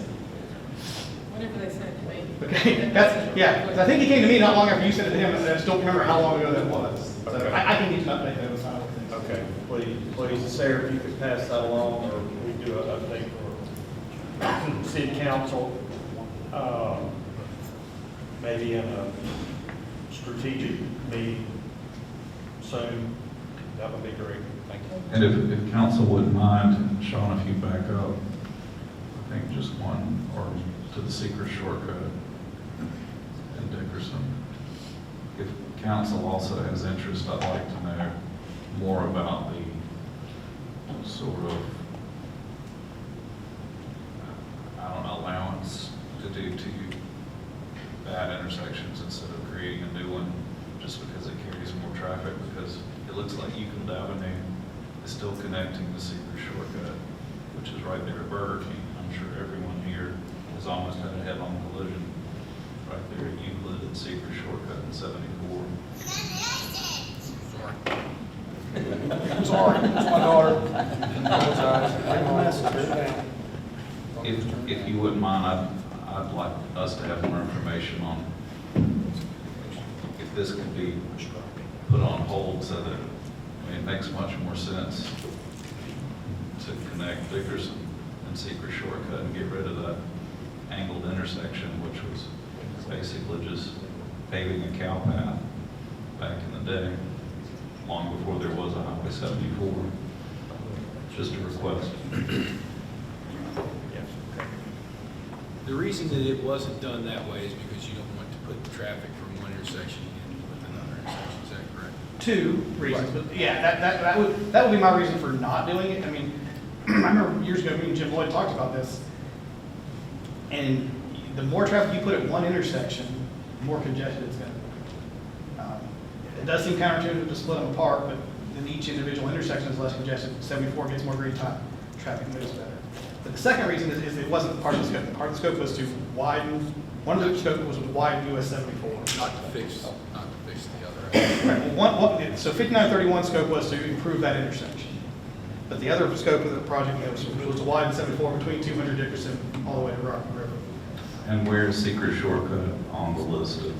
[SPEAKER 10] Whenever they sent it to me.
[SPEAKER 11] Okay, yeah, 'cause I think he came to me not long after you sent it to him, and I just don't remember how long ago that was. So
[SPEAKER 5] Okay.
[SPEAKER 11] I can get you an update those on things.
[SPEAKER 5] Okay, please, Sarah, if you could pass that along, or we do an update for city council, maybe in a strategic meeting soon, that would be great. Thank you.
[SPEAKER 9] And if council wouldn't mind, Sean, if you back up, I think just one, or to the secret shortcut in Dickerson. If council also has interest, I'd like to know more about the sort of, I don't know, allowance to do 2 bad intersections instead of creating a new one, just because it carries more traffic, because it looks like Euclid Avenue is still connecting to Seeker Shortcut, which is right there at Burger King. I'm sure everyone here has almost had a head-on collision right there at Euclid and Seeker Shortcut in 74.
[SPEAKER 8] Sorry, it's my daughter.
[SPEAKER 9] If you wouldn't mind, I'd like us to have more information on if this could be put on hold so that, I mean, it makes much more sense to connect Dickerson and Seeker Shortcut and get rid of that angled intersection, which was basically just paving a cow path back in the day, long before there was a Highway 74. Just a request.
[SPEAKER 8] The reason that it wasn't done that way is because you don't want to put the traffic from one intersection in with another intersection, is that correct?
[SPEAKER 11] Two reasons, but yeah, that would be my reason for not doing it. I mean, I remember years ago, me and Jim Lloyd talked about this, and the more traffic you put at one intersection, the more congested it's going to be. It does seem counterintuitive to split them apart, but then each individual intersection is less congested. 74 gets more green time, traffic moves better. But the second reason is it wasn't part of the scope. Part of the scope was to widen, one of the scope was to widen US 74.
[SPEAKER 8] Not to fix the other.
[SPEAKER 11] Right, well, so 5931 scope was to improve that intersection. But the other scope of the project was to widen 74 between 200 Dickerson all the way to Rocky River.
[SPEAKER 9] And where is Seeker Shortcut on the list of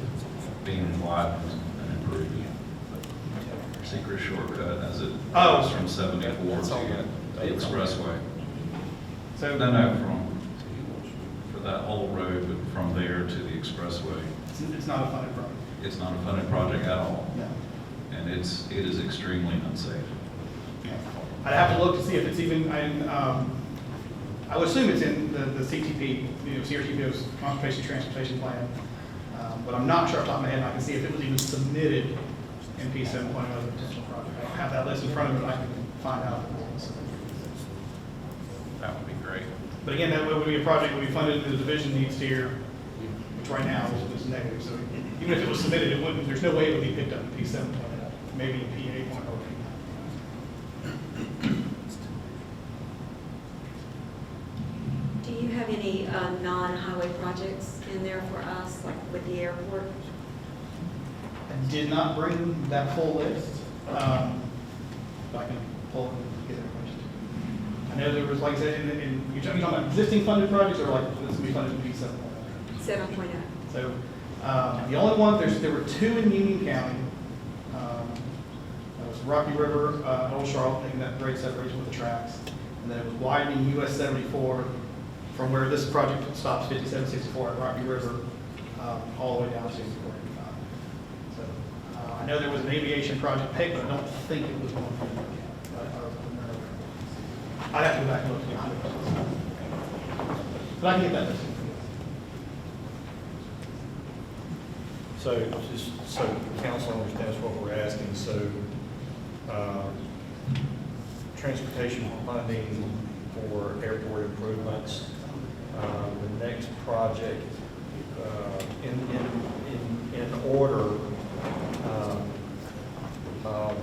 [SPEAKER 9] being widened and improved? Seeker Shortcut as it goes from 74 to the expressway.
[SPEAKER 11] So
[SPEAKER 9] No, for that whole road, but from there to the expressway.
[SPEAKER 11] it's not a funded project.
[SPEAKER 9] It's not a funded project at all,
[SPEAKER 11] No.
[SPEAKER 9] and it is extremely unsafe.
[SPEAKER 11] I'd have to look to see if it's even, I would assume it's in the CTP, CRTPO's Conservation Transportation Plan. But I'm not sure off the top of my head, and I can see if it was even submitted in P 7.0 as a potential project. I don't have that list in front of me, but I can find out if it was.
[SPEAKER 9] That would be great.
[SPEAKER 11] But again, that would be a project that would be funded through the division needs tier, which right now is negative. So even if it was submitted, it wouldn't, there's no way it would be picked up in P 7.0, maybe in P 8.0.
[SPEAKER 14] Do you have any non-highway projects in there for us, like with the airport?
[SPEAKER 11] I did not bring that full list. But I can pull it and get information. I know there was, like I said, you're talking about existing funded projects or like this will be funded in P 7.0?
[SPEAKER 14] 7.0.
[SPEAKER 11] So the only one, there were two in Union County. That was Rocky River, Old Charlotte, making that great separation with the tracks. And then it was widening US 74 from where this project stops, 5764 at Rocky River, all the way down to 6485. So I know there was an aviation project picked, but I don't think it was one from I'd have to go back and look at 100%. But I can get that list.
[SPEAKER 5] So just so council understands what we're asking, so transportation funding for airport improvements, the next project in order of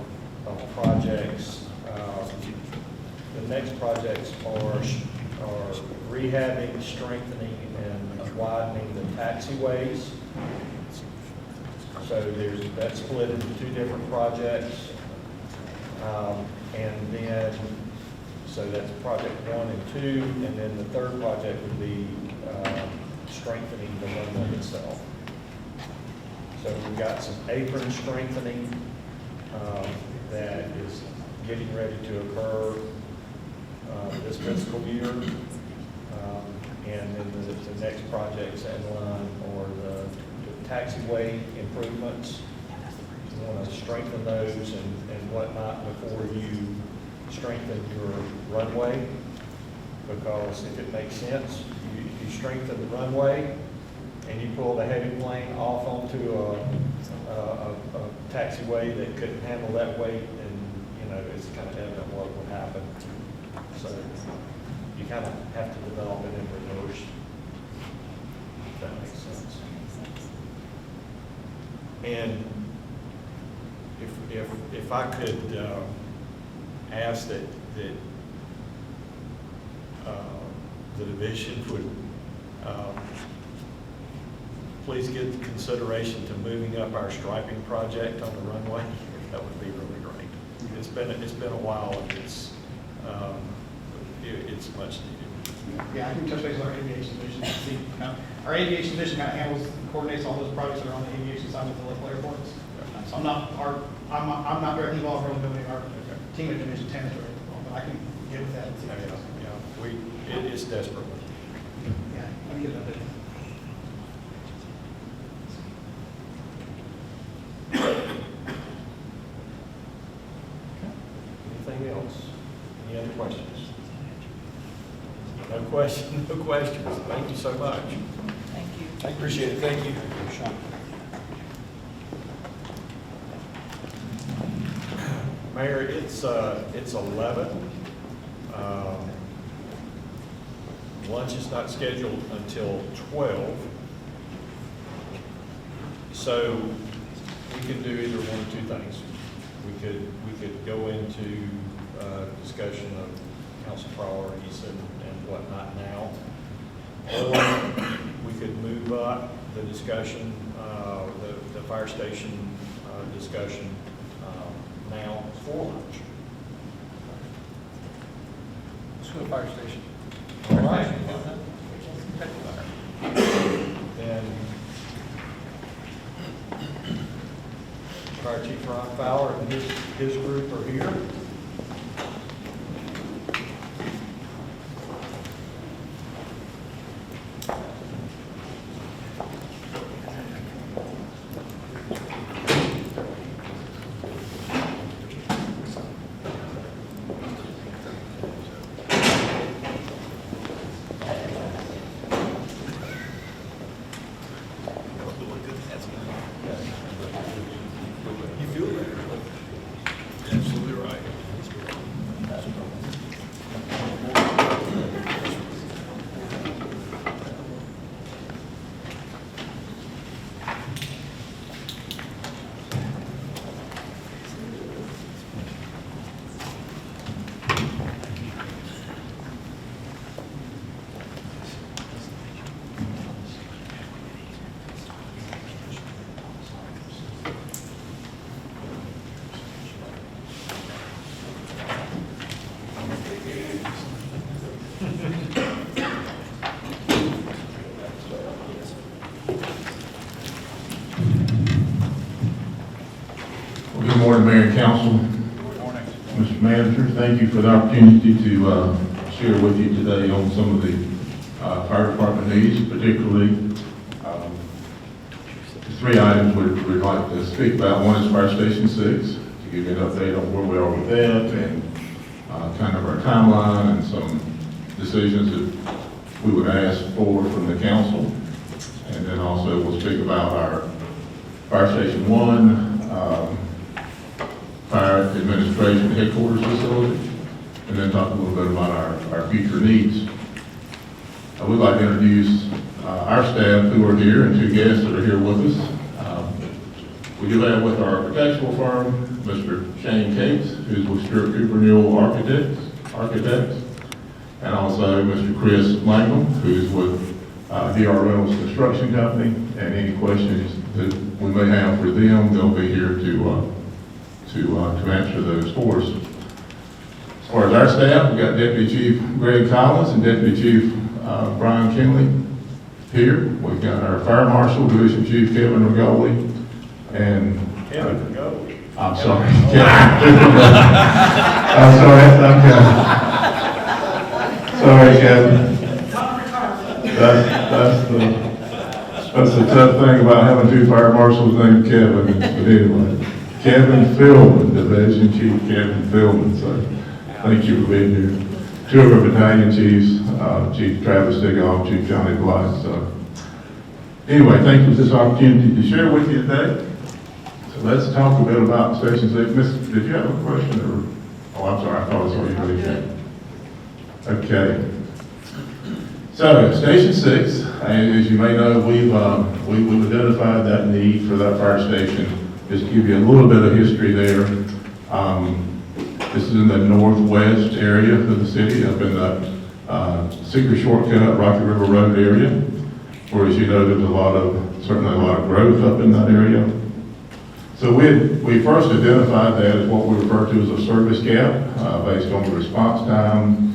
[SPEAKER 5] projects, the next projects are rehabbing, strengthening, and widening the taxiways. So that's split into two different projects. And then, so that's project 1 and 2, and then the third project would be strengthening the runway itself. So we've got some apron strengthening that is getting ready to occur this fiscal year. And then the next projects in line are the taxiway improvements. You want to strengthen those and whatnot before you strengthen your runway, because if it makes sense, you strengthen the runway and you pull the heavy plane off onto a taxiway that couldn't handle that weight, and it's kind of evident what would happen. So you kind of have to develop it in reverse, if that makes sense. And if I could ask that the division would please give consideration to moving up our striping project on the runway, that would be really great. It's been a while, and it's much needed.
[SPEAKER 11] Yeah, I can touch base with our aviation division and see. Our aviation division kind of handles, coordinates all those projects that are on the aviation side with the local airports. So I'm not directly involved in building our team at Division 10 is directly involved, but I can get with that and see.
[SPEAKER 5] It's desperate.
[SPEAKER 11] Yeah, I can get that bit.
[SPEAKER 5] Anything else? Any other questions? No questions. No questions. Thank you so much.
[SPEAKER 2] Thank you.
[SPEAKER 6] I appreciate it, thank you.
[SPEAKER 5] Mayor, it's 11. Lunch is not scheduled until 12. So we can do either one of two things. We could go into discussion of council priorities and whatnot now. Or we could move up the discussion, the fire station discussion now for lunch.
[SPEAKER 6] Let's go to fire station.
[SPEAKER 5] All right. Then Fire Chief Ron Fowler and his group are here.
[SPEAKER 6] You feel better? Absolutely right.
[SPEAKER 15] Good morning, Mayor and Council. Mr. Manager, thank you for the opportunity to share with you today on some of the fire department needs, particularly the three items we'd like to speak about. One is Fire Station 6, to give you an update on where we are with that and kind of our timeline and some decisions that we would ask for from the council. And then also we'll speak about our Fire Station 1, Fire Administration Headquarters facility, and then talk a little bit about our future needs. I would like to introduce our staff who are here and two guests that are here with us. We do have with our architectural firm, Mr. Shane Cates, who's with Stuart Cooper Newell Architects, and also Mr. Chris Langham, who's with DR Reynolds Construction Company. And any questions that we may have for them, they'll be here to answer those for us. As far as our staff, we've got Deputy Chief Greg Collins and Deputy Chief Brian Kinley here. We've got our Fire Marshal, Division Chief Kevin Regoli, and
[SPEAKER 5] Kevin Regoli.
[SPEAKER 15] I'm sorry, Kevin. I'm sorry, sorry, Kevin. That's the tough thing about having two fire marshals named Kevin. But anyway, Kevin Philman, Division Chief Kevin Philman. So thank you for being here. Two of our battalion chiefs, Chief Travis Digoff, Chief Johnny Blythe. So anyway, thank you for this opportunity to share with you today. So let's talk a bit about Station 6. Miss, did you have a question? Or, oh, I'm sorry, I thought I saw you raise your hand. Okay. So, Station 6, as you may know, we've identified that need for that fire station just to give you a little bit of history there. This is in the northwest area of the city, up in the Secret Shortcut, Rocky River Road area, where, as you know, there's certainly a lot of growth up in that area. So we first identified that as what we refer to as a service gap, based on the response times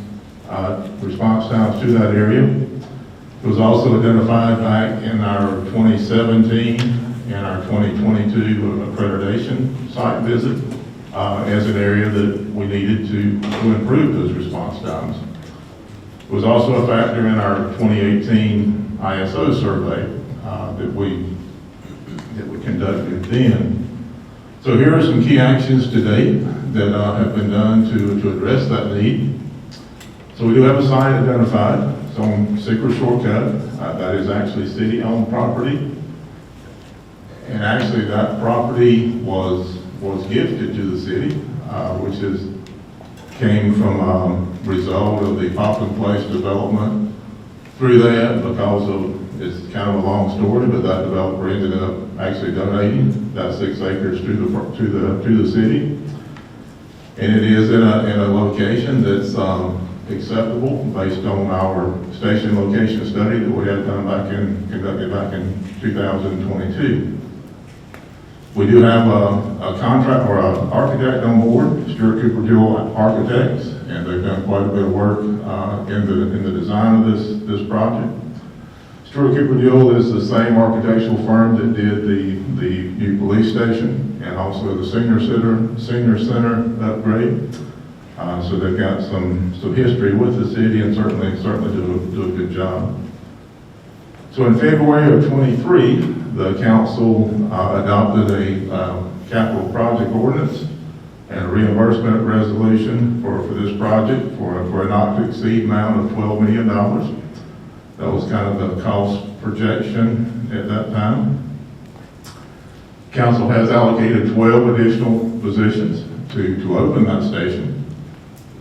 [SPEAKER 15] to that area. It was also identified back in our 2017 and our 2022 accreditation site visit as an area that we needed to improve those response times. It was also a factor in our 2018 ISO survey that we conducted then. So here are some key actions to date that have been done to address that need. So we do have a site identified. It's on Secret Shortcut. That is actually city-owned property. And actually that property was gifted to the city, which came from result of the Poplin Place development. Through that, because of, it's kind of a long story, but that developer ended up actually donating that 6 acres to the city. And it is in a location that's acceptable based on our station location study that we had conducted back in 2022. We do have a contract or an architect on board, Stuart Cooper Jewell Architects, and they've done quite a bit of work in the design of this project. Stuart Cooper Jewell is the same architectural firm that did the new police station and also the senior center upgrade. So they've got some history with the city and certainly do a good job. So in February of '23, the council adopted a capital project ordinance and a reimbursement resolution for this project for a not to exceed amount of $12 million. That was kind of the cost projection at that time. Council has allocated 12 additional positions to open that station.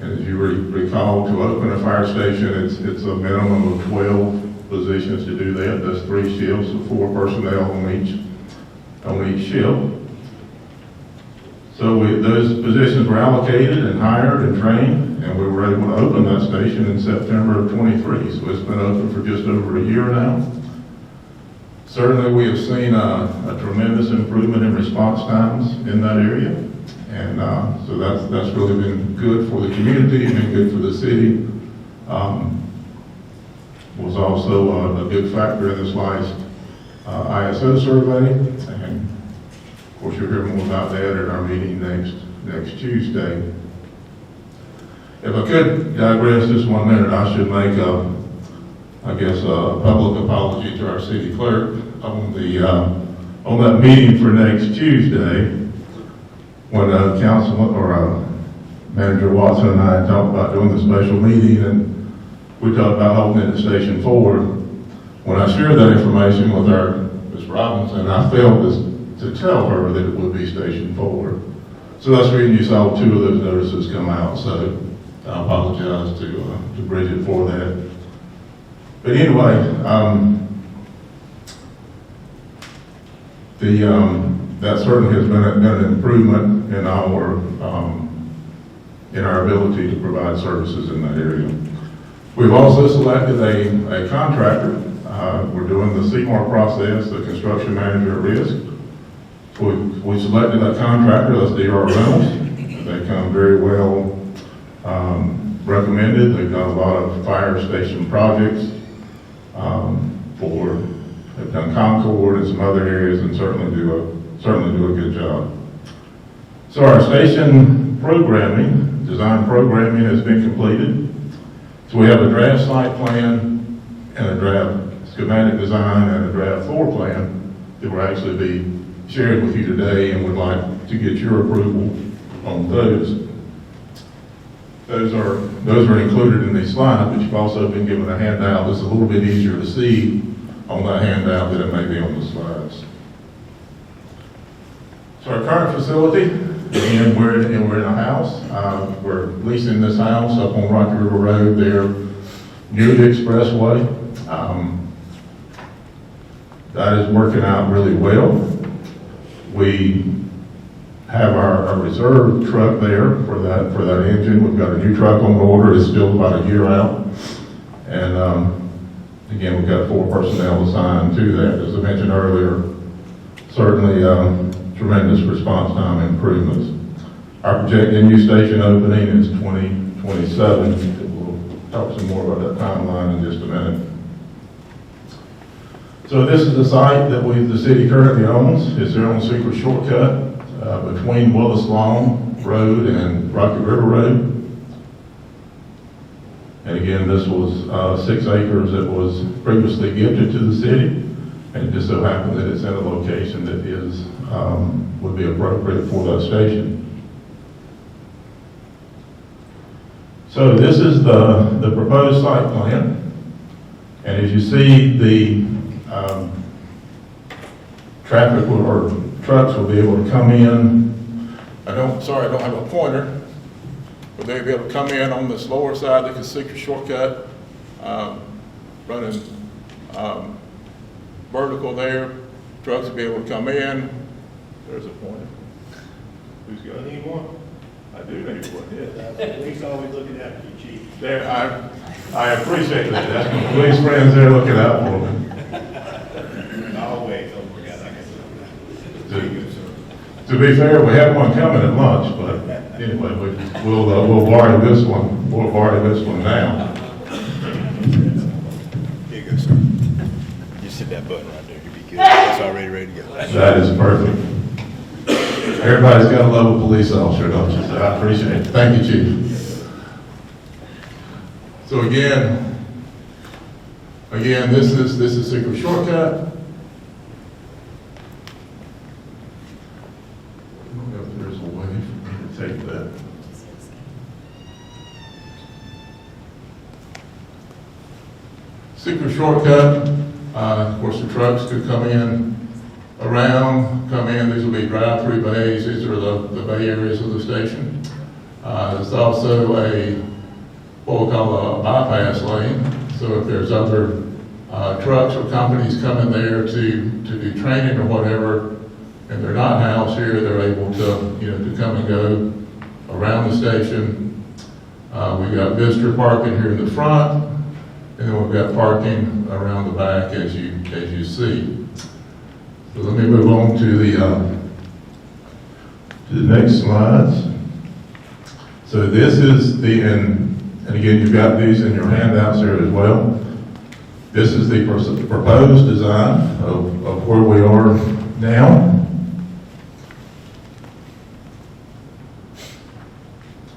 [SPEAKER 15] And as you recall, to open a fire station, it's a minimum of 12 positions to do that. That's 3 shifts of 4 personnel on each shift. So those positions were allocated and hired and trained, and we were able to open that station in September of '23. So it's been open for just over a year now. Certainly we have seen a tremendous improvement in response times in that area. And so that's really been good for the community, been good for the city. Was also a good factor in this last ISO survey. And of course, you'll hear more about that at our meeting next Tuesday. If I could digress just 1 minute, I should make a public apology to our city clerk on that meeting for next Tuesday, when Councilman or Manager Watson and I talked about doing the special meeting, and we talked about holding it at Station 4. When I shared that information with our Ms. Robinson, I failed to tell her that it would be Station 4. So that's the reason you saw 2 of those notices come out. So I apologize to Bridget for that. But anyway, that certainly has been an improvement in our ability to provide services in that area. We've also selected a contractor. We're doing the CMAR process, the construction manager at risk. We selected that contractor, that's DR Reynolds. They come very well recommended. They've done a lot of fire station projects they've done Concord and some other areas, and certainly do a good job. So our station programming, design programming has been completed. So we have a draft site plan and a draft schematic design and a draft floor plan that will actually be shared with you today, and would like to get your approval on those. Those are included in these slides, but you've also been given a handout that's a little bit easier to see on that handout than it may be on the slides. So our current facility, again, we're in a house. We're leasing this house up on Rocky River Road there near the expressway. That is working out really well. We have our reserve truck there for that engine. We've got a new truck on order. It's still about a year out. And again, we've got 4 personnel assigned to that. As I mentioned earlier, certainly tremendous response time improvements. Our projected new station opening is 2027. We'll talk some more about that timeline in just a minute. So this is the site that the city currently owns. It's there on Secret Shortcut between Willis Long Road and Rocky River Road. And again, this was 6 acres that was previously gifted to the city, and it just so happened that it's in a location that is would be appropriate for that station. So this is the proposed site plan, and as you see, the traffic or trucks will be able to come in. I don't have a pointer, but they'll be able to come in on this lower side. They can Secret Shortcut, running vertical there. Trucks will be able to come in. There's a pointer. Who's got it?
[SPEAKER 16] Need one?
[SPEAKER 15] I do need one, yes.
[SPEAKER 16] Police always looking after you, chief.
[SPEAKER 15] There, I appreciate that. That's my police friends there looking out for me.
[SPEAKER 16] Always, don't forget, like I said.
[SPEAKER 15] To be fair, we have one coming at lunch, but anyway, we'll borrow this one. We'll borrow this one now.
[SPEAKER 16] Here you go, sir. Just hit that button right there, you'll be good. It's already ready to go.
[SPEAKER 15] That is perfect. Everybody's got to love a police officer, don't you? So I appreciate it. Thank you, Chief. So again, this is Secret Shortcut. I don't know if there's a way for me to take that. Secret Shortcut. Of course, the trucks could come in. These will be drive-through bays. These are the bay areas of the station. There's also what we call a bypass lane. So if there's other trucks or companies coming there to do training or whatever, and they're not housed here, they're able to to come and go around the station. We've got visitor parking here in the front, and then we've got parking around the back as you see. So let me move on to the next slides. So this is and again, you've got these in your handouts here as well. This is the proposed design of where we are now.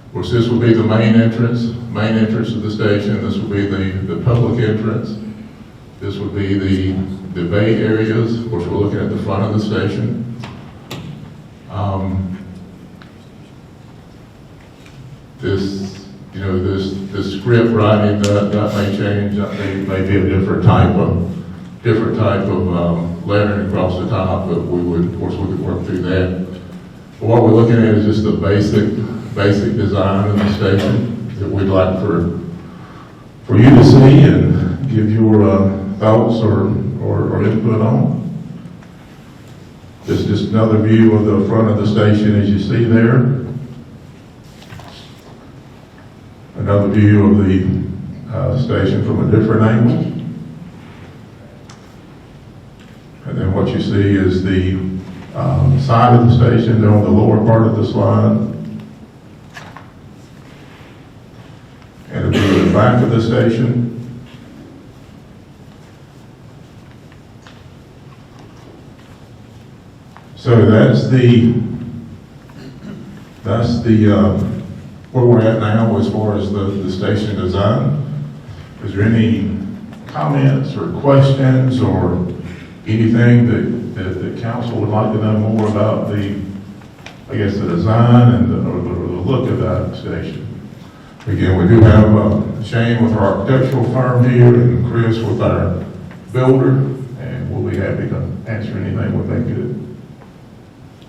[SPEAKER 15] Of course, this will be the main entrance of the station. This will be the public entrance. This would be the bay areas, of course, we're looking at the front of the station. This script writing that may change. That may be a different type of lettering across the top, but we could work through that. But what we're looking at is just the basic design of the station that we'd like for you to see and give your thoughts or input on. This is just another view of the front of the station as you see there. Another view of the station from a different angle. And then what you see is the side of the station there on the lower part of the slide. And a view of the back of the station. So that's the where we're at now as far as the station design. Is there any comments or questions or anything that the council would like to know more about the design and or the look of that station? Again, we do have Shane with our architectural firm here and Chris with our builder, and we'll be happy to answer anything when they get it.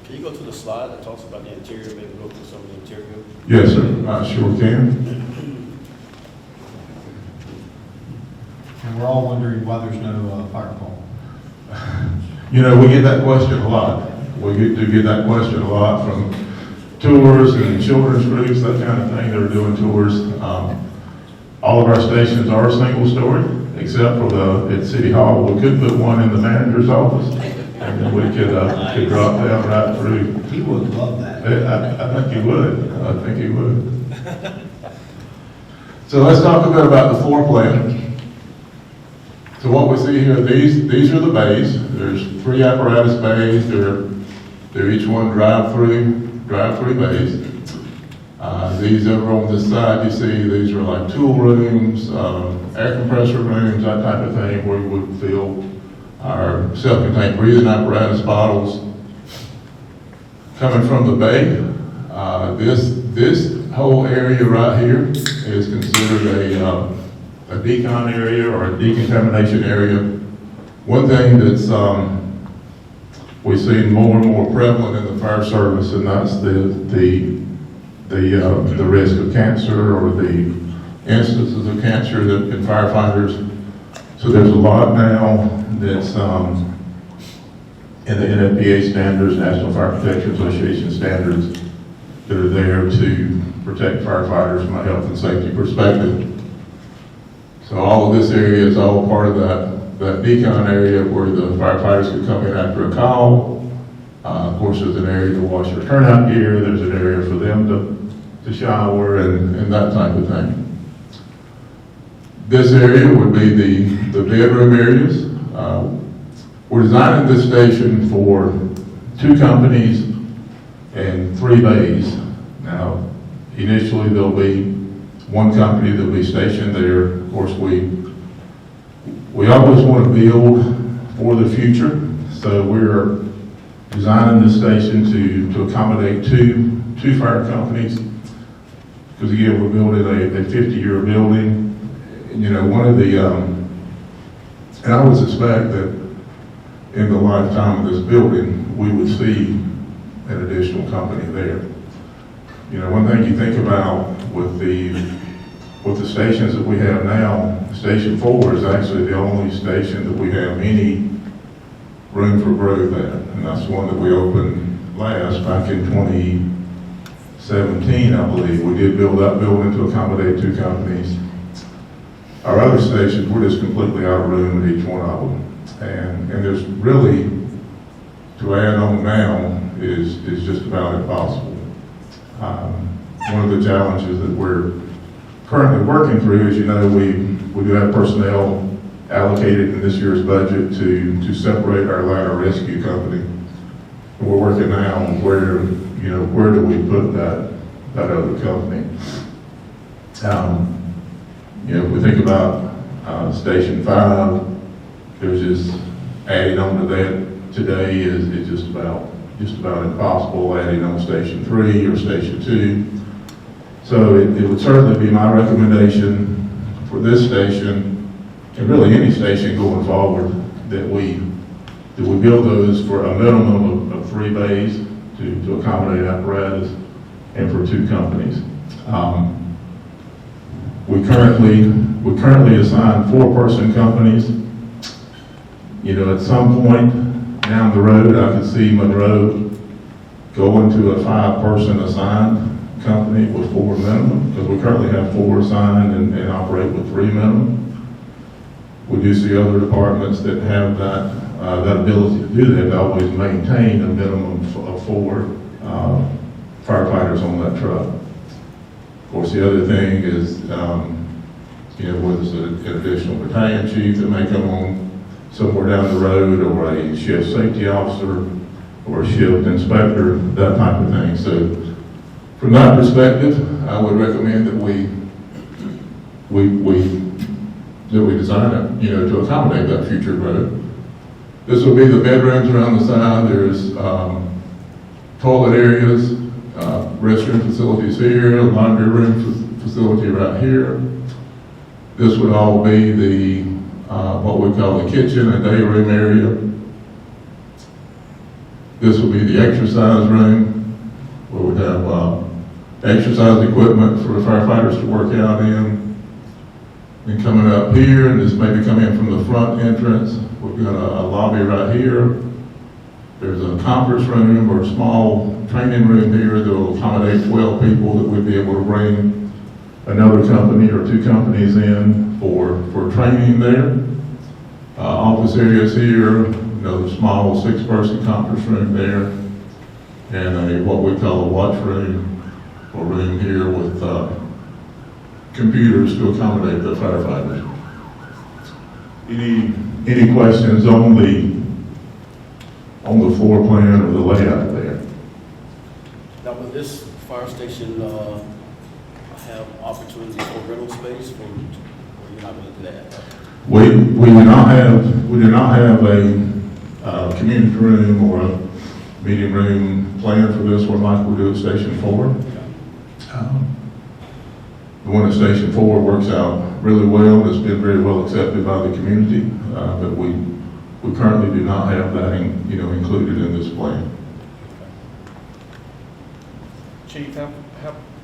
[SPEAKER 13] Can you go to the slide that talks about the interior, maybe go through some of the interior?
[SPEAKER 15] Yes, sir, I sure can.
[SPEAKER 12] And we're all wondering why there's no fire call.
[SPEAKER 15] We get that question a lot. we do get that question a lot from tours and children's groups, that kind of thing, that are doing tours. All of our stations are single story, except for at City Hall. We could put one in the manager's office, and then we could drop down right through.
[SPEAKER 12] He would love that.
[SPEAKER 15] I think he would. I think he would. So let's talk a bit about the floor plan. So what we see here, these are the bays. There's 3 apparatus bays. They're each one drive-through bays. These over on this side, you see, these are like tool rooms, air compressor rooms, that type of thing, where we would fill our self-contained breathing apparatus bottles. Coming from the bay, this whole area right here is considered a decon area or a decontamination area. One thing that's we've seen more and more prevalent in the fire service, and that's the risk of cancer or the instances of cancer in firefighters. So there's a lot now that's in the NFPA standards, National Fire Protection Association standards, that are there to protect firefighters from a health and safety perspective. So all of this area is all part of that decon area where the firefighters could come in after a call. Of course, there's an area to wash their turnout gear. There's an area for them to shower and that type of thing. This area would be the bedroom areas. We're designing this station for 2 companies and 3 bays. Now, initially there'll be 1 company that'll be stationed there. Of course, we always want to build for the future, so we're designing this station to accommodate two fire companies. Because again, we're building a 50-year building. And, you know, one of the, and I would suspect that in the lifetime of this building, we would see an additional company there. You know, one thing you think about with the stations that we have now, Station 4 is actually the only station that we have any room for growth at. And that's one that we opened last back in 2017, I believe. We did build that building to accommodate 2 companies. Our other stations, we're just completely out of room at each one of them. And there's really, to add on now, is just about impossible. One of the challenges that we're currently working through is, you know, we do have personnel allocated in this year's budget to separate our ladder rescue company. And we're working now on where do we put that other company. You know, if we think about Station 5, there's just adding on to that today is just about impossible, adding on Station 3 or Station 2. So it would certainly be my recommendation for this station, and really any station going forward, that we build those for a minimum of 3 bays to accommodate apparatus and for 2 companies. We currently assign 4-person companies. You know, at some point down the road, I could see Monroe going to a 5-person assigned company with 4 minimum, because we currently have 4 assigned and operate with 3 minimum. We do see other departments that have that ability to do that, to always maintain a minimum of 4 firefighters on that truck. Of course, the other thing is, you know, whether it's an additional battalion chief that may come on somewhere down the road, or a shift safety officer, or a shift inspector, that type of thing. So from that perspective, I would recommend that we design it, you know, to accommodate that future growth. This will be the bedrooms around the side. There's toilet areas, restroom facilities here, laundry room facility right here. This would all be the what we call the kitchen and day room area. This will be the exercise room, where we have exercise equipment for the firefighters to work out in. And coming up here, and this may be coming in from the front entrance, we've got a lobby right here. There's a a conference room or a small training room here that will accommodate 12 people that we'd be able to bring another company or 2 companies in for training there. Office areas here, another small 6-person conference room there, and what we call a watch room, or room here with computers to accommodate the firefighters. Any questions on the floor plan or the layout there?
[SPEAKER 13] Now, will this fire station have opportunities for rental space, or you're not going to do that?
[SPEAKER 15] We do not have a community room or a meeting room planned for this one like we do at Station 4. The one at Station 4 works out really well. It's been very well accepted by the community, but we currently do not have that included in this plan.
[SPEAKER 5] Chief, do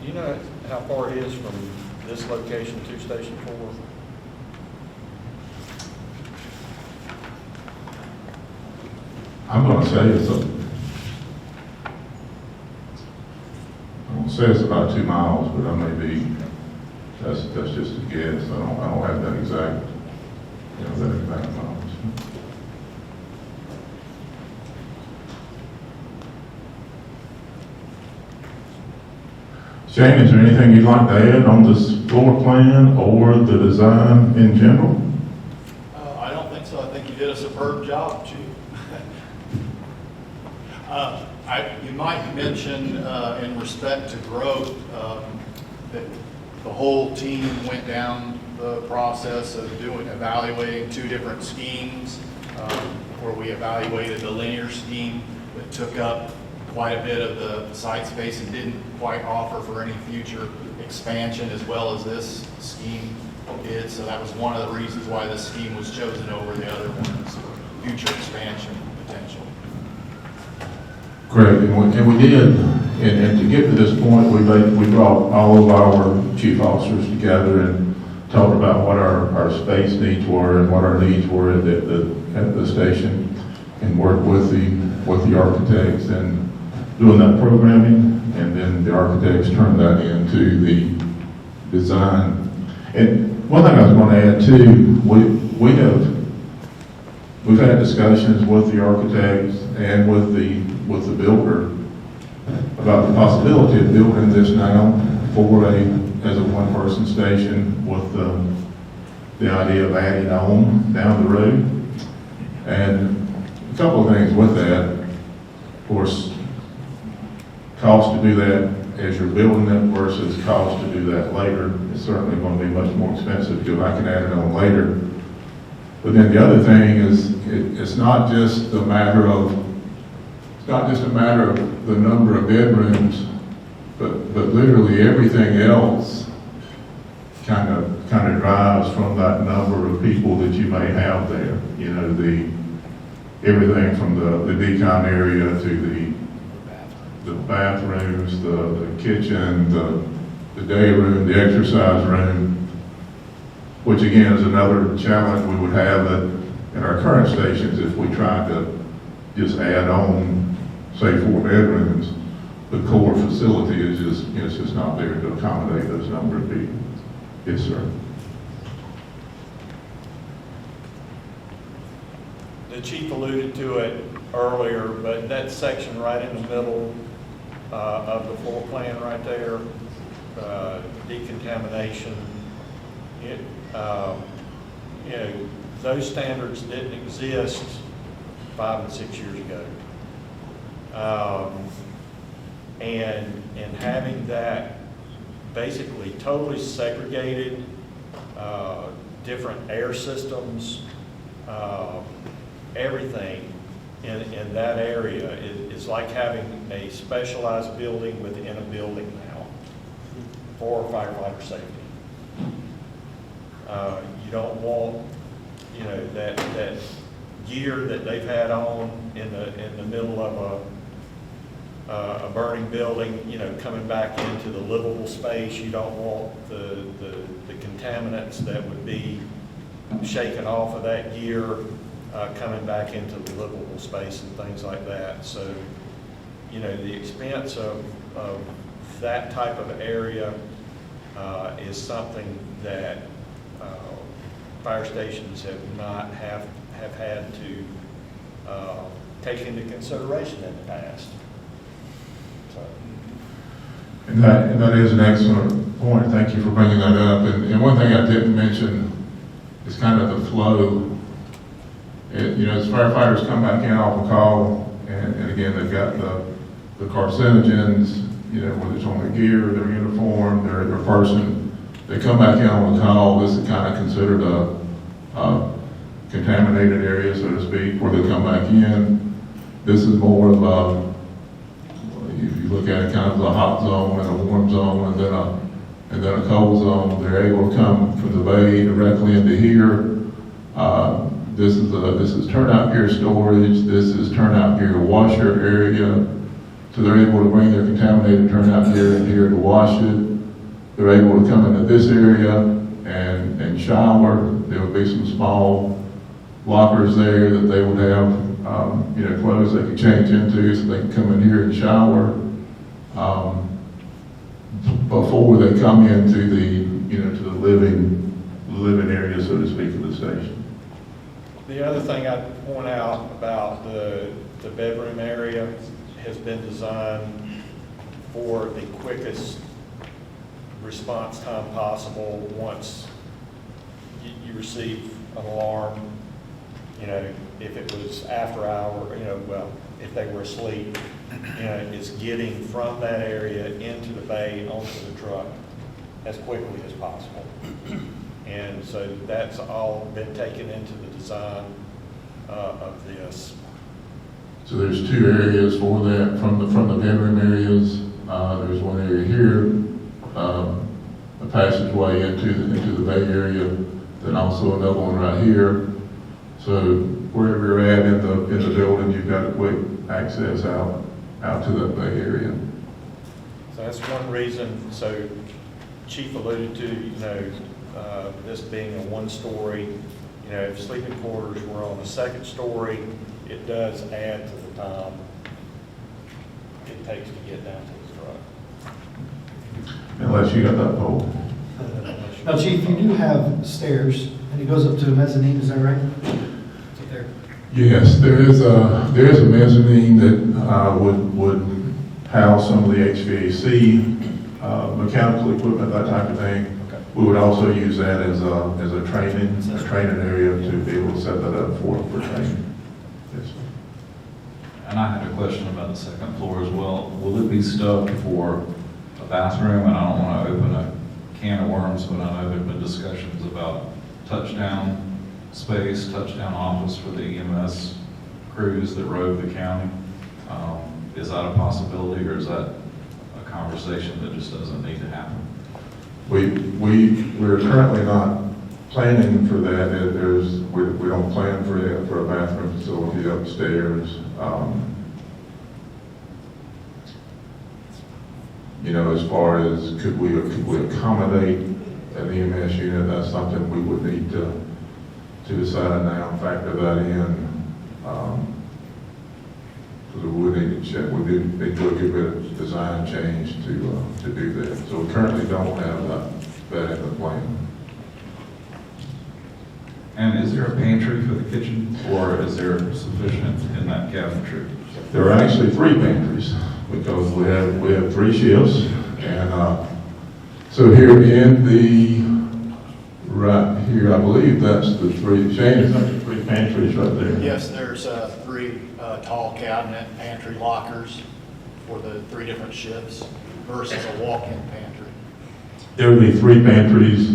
[SPEAKER 5] you know how far it is from this location to Station 4?
[SPEAKER 15] I'm going to say it's about 2 miles, but I may be, that's just a guess. I don't have that exact, that exact miles. Shane, is there anything you'd like to add on this floor plan or the design in general?
[SPEAKER 17] I don't think so. I think you did a superb job, Chief. You might mention, in respect to growth, that the whole team went down the process of evaluating 2 different schemes, where we evaluated the linear scheme that took up quite a bit of the site space and didn't quite offer for any future expansion, as well as this scheme did. So that was one of the reasons why this scheme was chosen over the other ones, future expansion potential.
[SPEAKER 15] Correct, and we did, and to get to this point, we brought all of our chief officers together and talked about what our space needs were and what our needs were at the station, and worked with the architects and doing that programming, and then the architects turned that into the design. And one thing I was going to add too, we've had discussions with the architects and with the builder about the possibility of building this now as a 1-person station, with the idea of adding on down the road. And a couple of things with that, of course, cost to do that as you're building it versus cost to do that later is certainly going to be much more expensive because I can add it on later. But then the other thing is, it's not just a matter of the number of bedrooms, but literally everything else kind of drives from that number of people that you may have there. Everything from the decon area to the bathrooms, the kitchen, the day room, the exercise room, which again is another challenge we would have in our current stations if we tried to just add on, say, 4 bedrooms. The core facility is just not there to accommodate those number of people. Yes, sir.
[SPEAKER 5] The chief alluded to it earlier, but that section right in the middle of the floor plan right there, decontamination, those standards didn't exist 5 and 6 years ago. And having that basically totally segregated, different air systems, everything in that area is like having a specialized building within a building now for firefighter safety. You don't want, that gear that they've had on in the middle of a burning building, coming back into the livable space. You don't want the contaminants that would be shaken off of that gear coming back into the livable space and things like that. So, you know, the expense of that type of area is something that fire stations have had to take into consideration in the past. So.
[SPEAKER 15] And that is an excellent point. Thank you for bringing that up. And one thing I didn't mention is kind of the flow. You know, as firefighters come back in off a call, and again, they've got the carcinogens, you know, whether it's on their gear, their uniform, their person, they come back in on the call. This is kind of considered a contaminated area, so to speak, where they come back in. This is more of a, if you look at it, kind of a hot zone and a warm zone, and then a cold zone. They're able to come from the bay directly into here. This is turnout gear storage. This is turnout gear washer area. So they're able to bring their contaminated turnout gear in here to wash it. They're able to come into this area and shower. There will be some small lockers there that they would have, you know, clothes they could change into, so they can come in here and shower before they come into the, you know, to the living area, so to speak, of the station.
[SPEAKER 5] The other thing I'd point out about the bedroom area has been designed for the quickest response time possible once you receive an alarm. You know, if it was after hour, you know, well, if they were asleep, you know, it's getting from that area into the bay onto the truck as quickly as possible. And so that's all been taken into the design of this.
[SPEAKER 15] So there's two areas for that from the bedroom areas. There's one area here, a passageway into the bay area, then also another one right here. So wherever you're at in the building, you've got a quick access out to that bay area.
[SPEAKER 5] So that's one reason. So Chief alluded to, you know, this being a one-story. You know, if sleeping quarters were on the second story, it does add to the time it takes to get down to the truck.
[SPEAKER 15] Unless you got that pole.
[SPEAKER 12] Now, Chief, you do have stairs, and it goes up to a mezzanine, is that right? It's up there.
[SPEAKER 15] Yes, there is a mezzanine that would house some of the HVAC, mechanical equipment, that type of thing.
[SPEAKER 12] Okay.
[SPEAKER 15] We would also use that as a training area to be able to set that up for training. Yes, sir.
[SPEAKER 9] And I had a question about the second floor as well. Will it be stubbed for a bathroom? And I don't want to open a can of worms, but I know there have been discussions about touchdown space, touchdown office for the EMS crews that rove the county. Is that a possibility, or is that a conversation that just doesn't need to happen?
[SPEAKER 15] We're currently not planning for that. We don't plan for a bathroom facility upstairs. You know, as far as could we accommodate an EMS unit, that's something we would need to decide now and factor that in. Because we would need to check, we need to do a good bit of design change to do that. So we currently don't have that in the plan.
[SPEAKER 9] And is there a pantry for the kitchen, or is there sufficient in that cabinetry?
[SPEAKER 15] There are actually 3 pantries because we have 3 shifts, and so here in the right here, I believe that's the 3. Shane, is that the 3 pantries right there?
[SPEAKER 17] Yes, there's 3 tall cabinet pantry lockers for the 3 different shifts versus a walk-in pantry.
[SPEAKER 15] There would be 3 pantries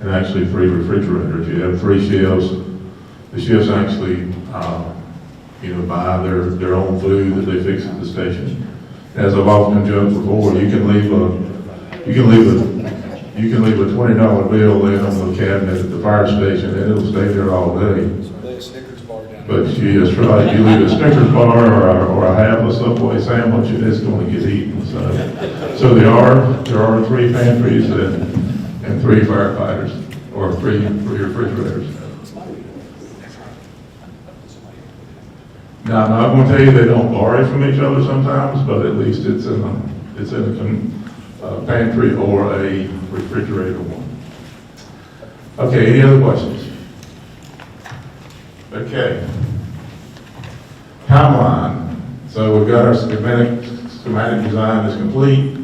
[SPEAKER 15] and actually 3 refrigerators. You have 3 shifts. The shifts actually, you know, buy their own food that they fix at the station. As I've often joked before, you can leave a $20 bill laying on the cabinet at the fire station, and it'll stay there all day.
[SPEAKER 8] Lay a Snickers bar down.
[SPEAKER 15] But yes, right, you leave a Snickers bar or a half a Subway sandwich, and it's going to get eaten. So there are 3 pantries and 3 firefighters, or 3 refrigerators. Now, I'm not gonna tell you they don't borrow from each other sometimes, but at least it's in a pantry or a refrigerator one. Okay, any other questions? Okay. Timeline. So we've got our schematic design is complete.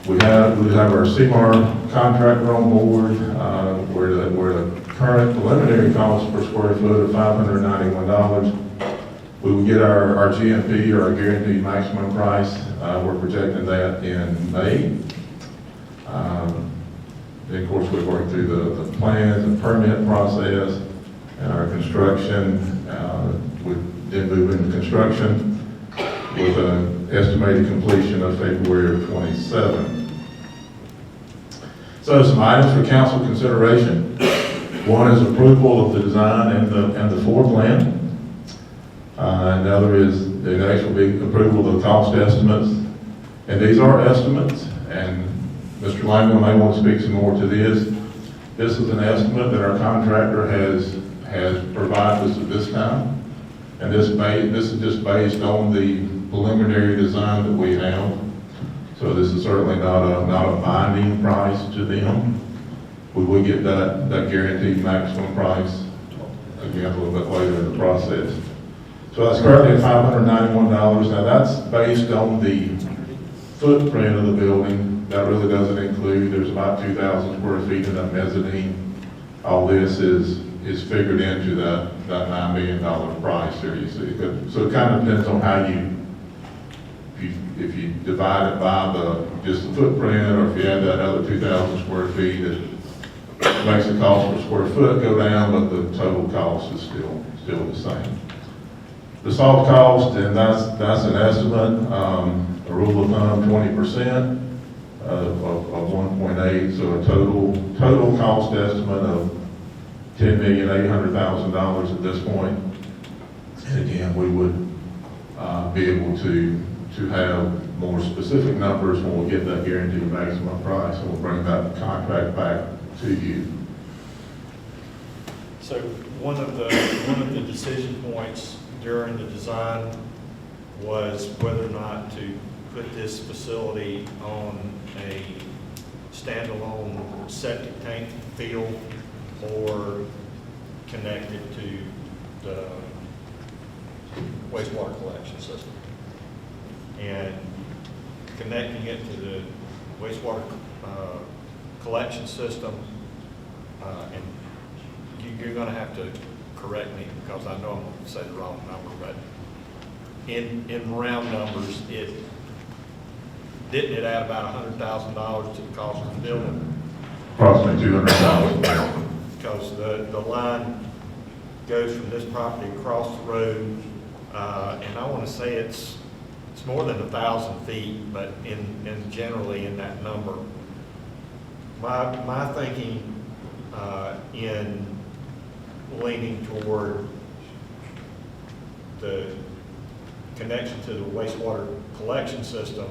[SPEAKER 15] We have our CMAR contractor on board, where the current preliminary cost per square foot of $591. We will get our GMP, or our guaranteed maximum price. We're projecting that in May. Then, of course, we work through the plans and permit process and our construction. We then move into construction with an estimated completion of February of 27. So some items for council consideration. One is approval of the design and the floor plan. Another is the actual big approval of the cost estimates. And these are estimates, and Mr. Langman may want to speak some more to this. This is an estimate that our contractor has provided us at this time. And this is just based on the preliminary design that we have. So this is certainly not a binding price to them. We will get that guaranteed maximum price again a little bit later in the process. So that's currently at $591. Now that's based on the footprint of the building. That really doesn't include, there's about 2,000 square feet in that mezzanine. All this is figured into that $9 million price here, you see. So it kind of depends on how if you divide it by just the footprint, or if you add that other 2,000 square feet, it makes the cost per square foot go down, but the total cost is still the same. The soft cost, and that's an estimate, a rule of thumb, 20% of 1.8, so a total cost estimate of $10,800,000 at this point. And again, we would be able to have more specific numbers when we get that guaranteed maximum price, and we'll bring that contract back to you.
[SPEAKER 5] So one of the decision points during the design was whether or not to put this facility on a standalone septic tank field or connect it to the wastewater collection system. And connecting it to the wastewater collection system, and you're going to have to correct me because I know I'm going to say the wrong number, but in round numbers, didn't it add about $100,000 to the cost of the building?
[SPEAKER 15] Approximately $200,000.
[SPEAKER 5] Because the line goes from this property across the road, and I want to say it's more than 1,000 feet, but in generally in that number. My thinking in leaning toward the connection to the wastewater collection system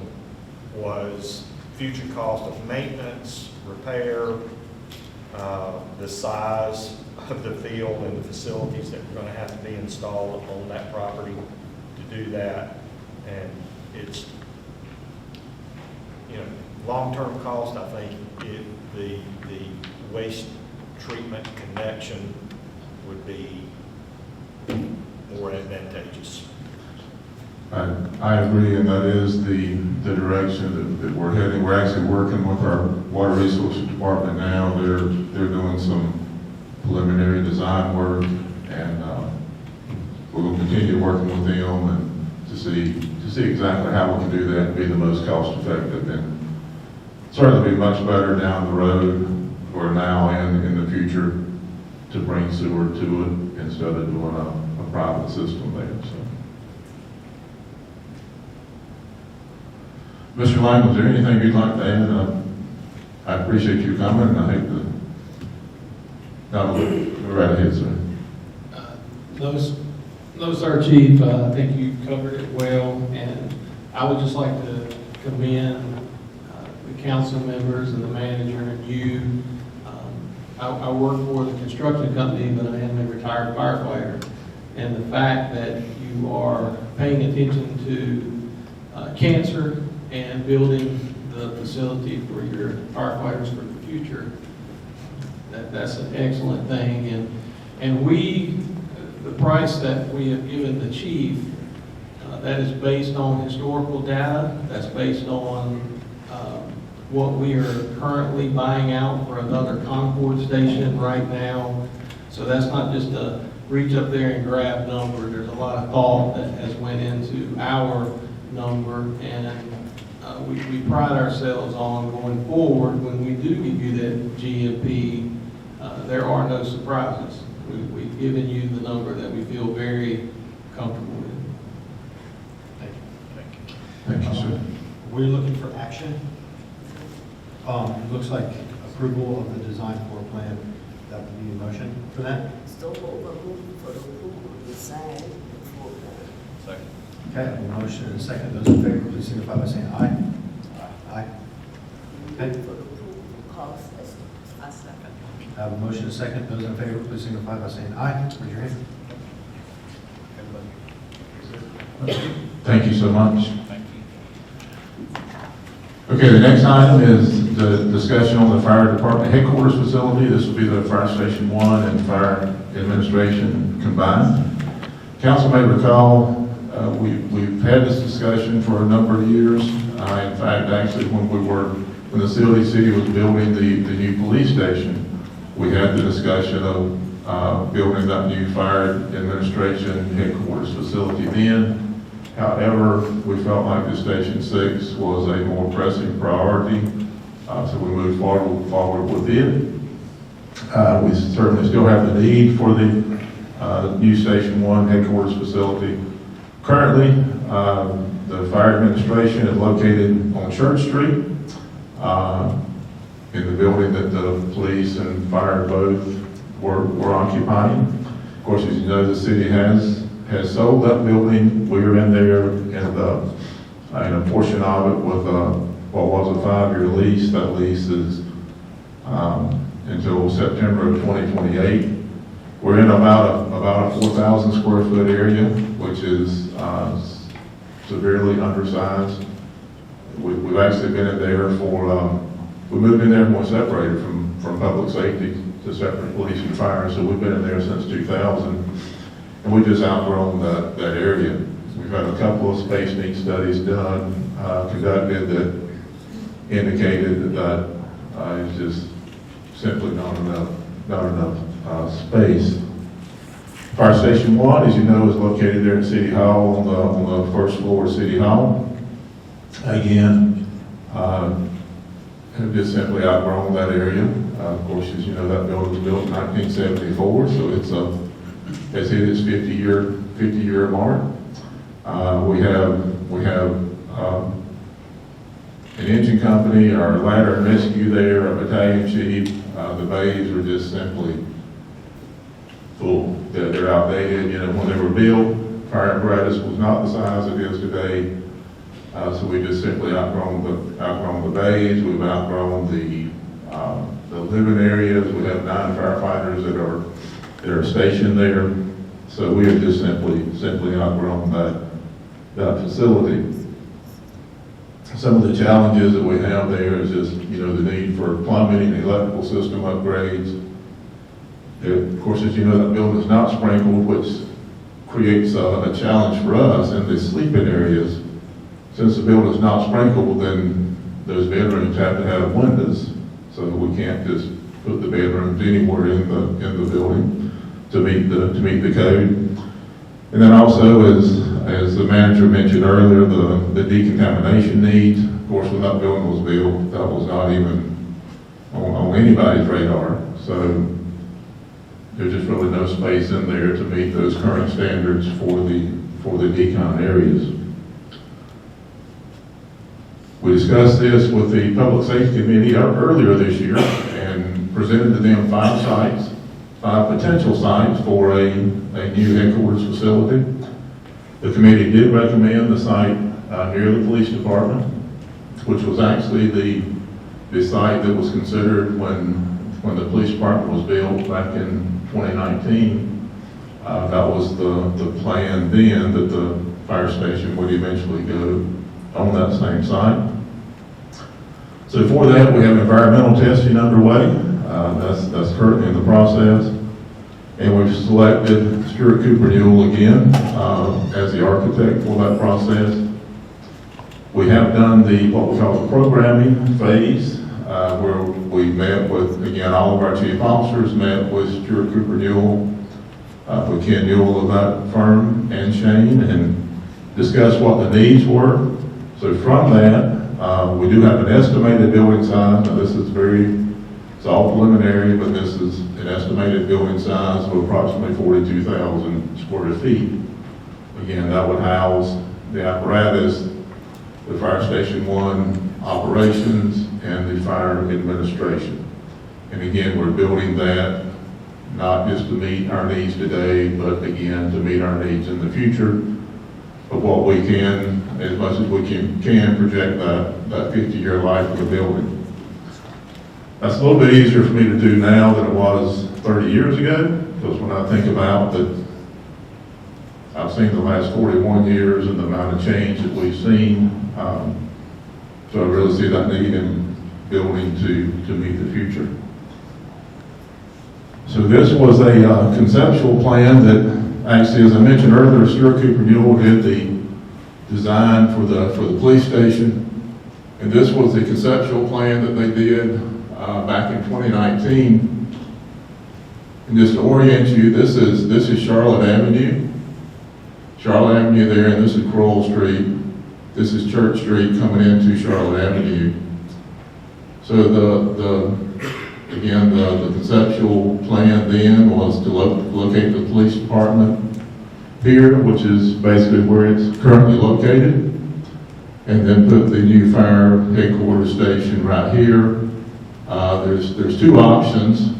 [SPEAKER 5] was future cost of maintenance, repair, the size of the field and the facilities that are going to have to be installed on that property to do that. And it's, long-term cost, I think the waste treatment connection would be more advantageous.
[SPEAKER 15] I agree, and that is the direction that we're heading. We're actually working with our Water Resources Department now. They're doing some preliminary design work, and we're going to continue working with them and to see exactly how we can do that and be the most cost effective, and certainly be much better down the road or now and in the future to bring sewer to it instead of doing a private system there. So. Mr. Lang, was there anything you'd like to add? I appreciate you coming, and I hate to... No, go right ahead, sir.
[SPEAKER 18] No, sir, Chief. I think you covered it well, and I would just like to commend the council members and the manager and you. I work for the construction company, but I am a retired firefighter, and the fact that you are paying attention to cancer and building the facility for your firefighters for the future. That's an excellent thing. And the price that we have given the chief, that is based on historical data. That's based on what we are currently buying out for another Concord station right now. So that's not just a reach up there and grab number. There's a lot of thought that has went into our number, and we pride ourselves on going forward. When we do give you that GMP, there are no surprises. We've given you the number that we feel very comfortable with.
[SPEAKER 9] Thank you, sir.
[SPEAKER 12] We're looking for action. It looks like approval of the design floor plan. That would be a motion for that.
[SPEAKER 3] So moving for the approval of the sign and floor plan.
[SPEAKER 8] Second.
[SPEAKER 12] Okay, I have a motion and a second. Those in favor, please signify by saying aye. Aye. Okay.
[SPEAKER 3] For the approval of cost estimates. I second.
[SPEAKER 12] I have a motion and a second. Those in favor, please signify by saying aye. Raise your hand.
[SPEAKER 15] Thank you so much.
[SPEAKER 8] Thank you.
[SPEAKER 15] Okay, the next item is the discussion on the fire department headquarters facility. This will be the Fire Station 1 and Fire Administration combined. Council may recall, we've had this discussion for a number of years. In fact, actually, when the city was building the new police station, we had the discussion of building that new Fire Administration headquarters facility then. However, we felt like the Station 6 was a more pressing priority, so we moved forward with it. We certainly still have the need for the new Station 1 headquarters facility. Currently, the Fire Administration is located on Church Street, in the building that the police and fire both were occupying. Of course, as you know, the city has sold that building. We were in there in a portion of it with what was a 5-year lease. That lease is until September of 2028. We're in about a 4,000 square foot area, which is severely undersized. We've actually been in there we moved in there and was separated from public safety to separate police and fire, so we've been in there since 2000. And we just outgrown that area. We've had a couple of space needs studies done, conducted that indicated that it's just simply not enough space. Fire Station 1, as you know, is located there in City Hall on the first floor of City Hall. Again, have just simply outgrown that area. Of course, as you know, that building was built in 1974, so has hit its 50-year mark. We have an engine company, our ladder and rescue there, a battalion chief. The bays are just simply full. They're outdated. When they were built, fire apparatus was not the size it is today. So we just simply outgrown the bays. We've outgrown the living areas. We have 9 firefighters that are stationed there. So we have just simply outgrown that facility. Some of the challenges that we have there is just, the need for plumbing and electrical system upgrades. Of course, as you know, that building is not sprinkled, which creates a challenge for us in the sleeping areas. Since the building is not sprinkled, then those bedrooms have to have windows. So we can't just put the bedrooms anywhere in the building to meet the code. And then also, as the manager mentioned earlier, the decontamination needs. Of course, when that building was built, that was not even on anybody's radar. So there's just really no space in there to meet those current standards for the decon areas. We discussed this with the Public Safety Committee earlier this year and presented to them 5 potential sites for a new headquarters facility. The committee did recommend the site near the police department, which was actually the site that was considered when the police department was built back in 2019. That was the plan then, that the fire station would eventually go on that same site. So for that, we have environmental testing underway. That's currently in the process. And we've selected Stuart Cooper Newell again as the architect for that process. We have done what we call the programming phase, where we met with, again, all of our chief officers, met with Stuart Cooper Newell, with Ken Newell of that firm, and Shane, and discussed what the needs were. So from that, we do have an estimated building size. Now this is it's all preliminary, but this is an estimated building size of approximately 42,000 square feet. Again, that would house the apparatus, the Fire Station 1 operations, and the fire administration. And again, we're building that not just to meet our needs today, but again, to meet our needs in the future. But what we can, as much as we can project that 50-year life of the building. That's a little bit easier for me to do now than it was 30 years ago, because when I think about that, I've seen the last 41 years and the amount of change that we've seen. So I really see that need in building to meet the future. So this was a conceptual plan that actually, as I mentioned earlier, Stuart Cooper Newell did the design for the police station. And this was the conceptual plan that they did back in 2019. And just to orient you, this is Charlotte Avenue. Charlotte Avenue there, and this is Crowell Street. This is Church Street coming into Charlotte Avenue. So again, the conceptual plan then was to locate the police department here, which is basically where it's currently located, and then put the new fire headquarters station right here. There's two options.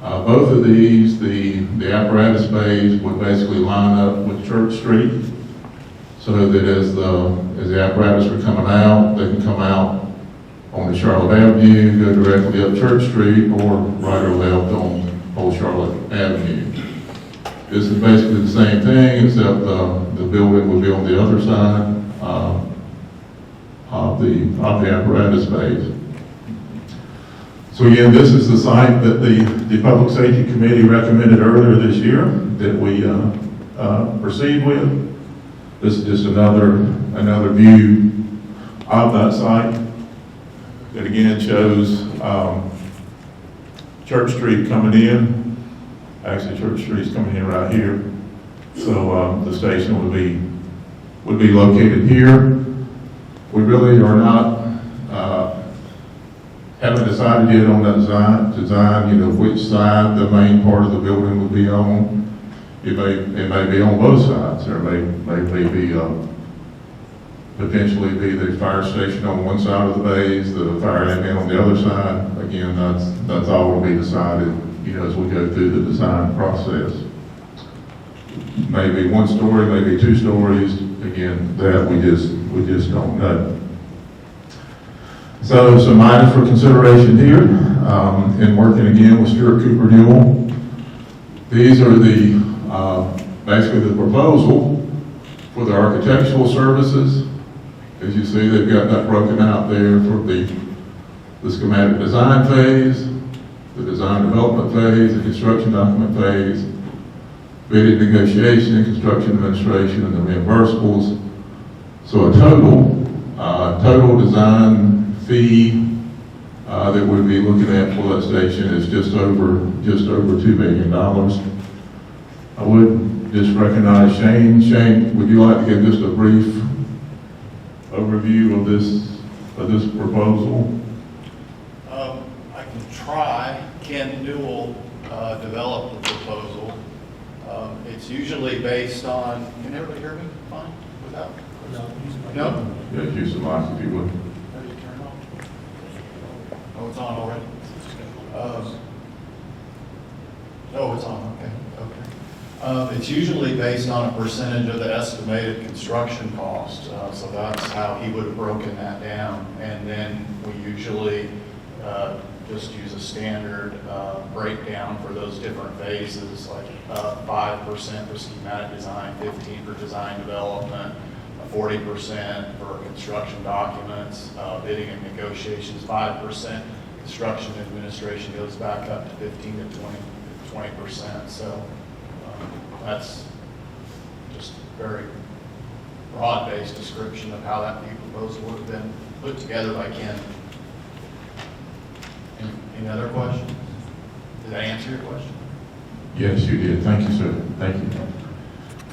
[SPEAKER 15] Both of these, the apparatus bays would basically line up with Church Street, so that as the apparatus are coming out, they can come out on the Charlotte Avenue, go directly up Church Street, or right or left on Old Charlotte Avenue. This is basically the same thing, except the building will be on the other side of the apparatus bays. So again, this is the site that the Public Safety Committee recommended earlier this year that we proceed with. This is just another view of that site that again shows Church Street coming in. Actually, Church Street's coming in right here. So the station would be located here. We really are not haven't decided yet on that design, which side the main part of the building would be on. It may be on both sides. There may be potentially be the fire station on one side of the bays, the fire admin on the other side. Again, that's all will be decided, as we go through the design process. Maybe one story, maybe two stories. Again, that we just don't know. So some items for consideration here, in working again with Stuart Cooper Newell. These are basically the proposal for the architectural services. As you see, they've got that broken out there for the schematic design phase, the design development phase, the construction document phase, bidding negotiation, construction administration, and the reimbursables. So a total design fee that we'd be looking at for that station is just over $2 million. I would just recognize Shane. Shane, would you like to give just a brief overview of this proposal?
[SPEAKER 17] I can try. Ken Newell developed the proposal. It's usually based on. Can everybody hear me fine without? No.
[SPEAKER 15] Yeah, use the mic if you would.
[SPEAKER 17] Oh, it's on already? Oh, it's on, okay. It's usually based on a percentage of the estimated construction cost. So that's how he would have broken that down. And then we usually just use a standard breakdown for those different phases, like 5% for schematic design, 15% for design development, 40% for construction documents, bidding and negotiations, 5%. Construction administration goes back up to 15 to 20%. So that's just very broad-based description of how that fee proposal would have been put together by Ken. Any other questions? Did that answer your question?
[SPEAKER 15] Yes, you did. Thank you, sir. Thank you.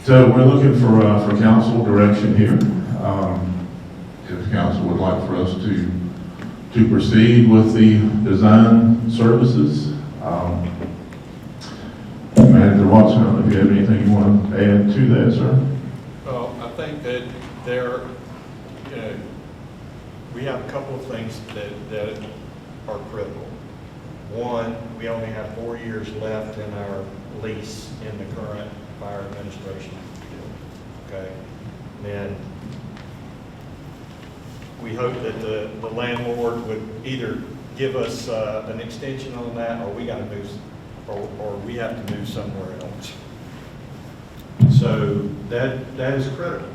[SPEAKER 15] So we're looking for council direction here. If council would like for us to proceed with the design services. Manager Watson, I don't know if you have anything you want to add to that, sir?
[SPEAKER 5] Well, I think that we have a couple of things that are critical. One, we only have 4 years left in our lease in the current fire administration deal, okay? And we hope that the landlord would either give us an extension on that, or we got to move, or we have to move somewhere else. So that is critical.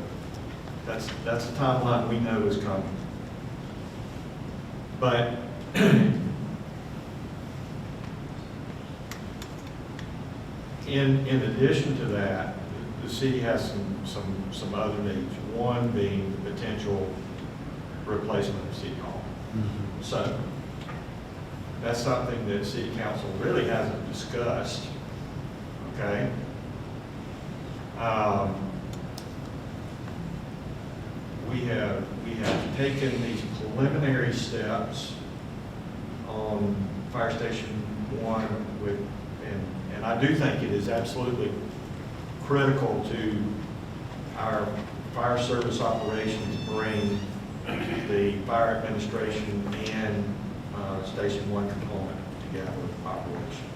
[SPEAKER 5] That's a timeline we know is coming. But in addition to that, the city has some other needs. One being the potential replacement of City Hall. Mm-hmm. So that's something that City Council really hasn't discussed. Okay. We have taken these preliminary steps on Fire Station 1 and I do think it is absolutely critical to our fire service operations to bring the fire administration and Station 1 component together operationally.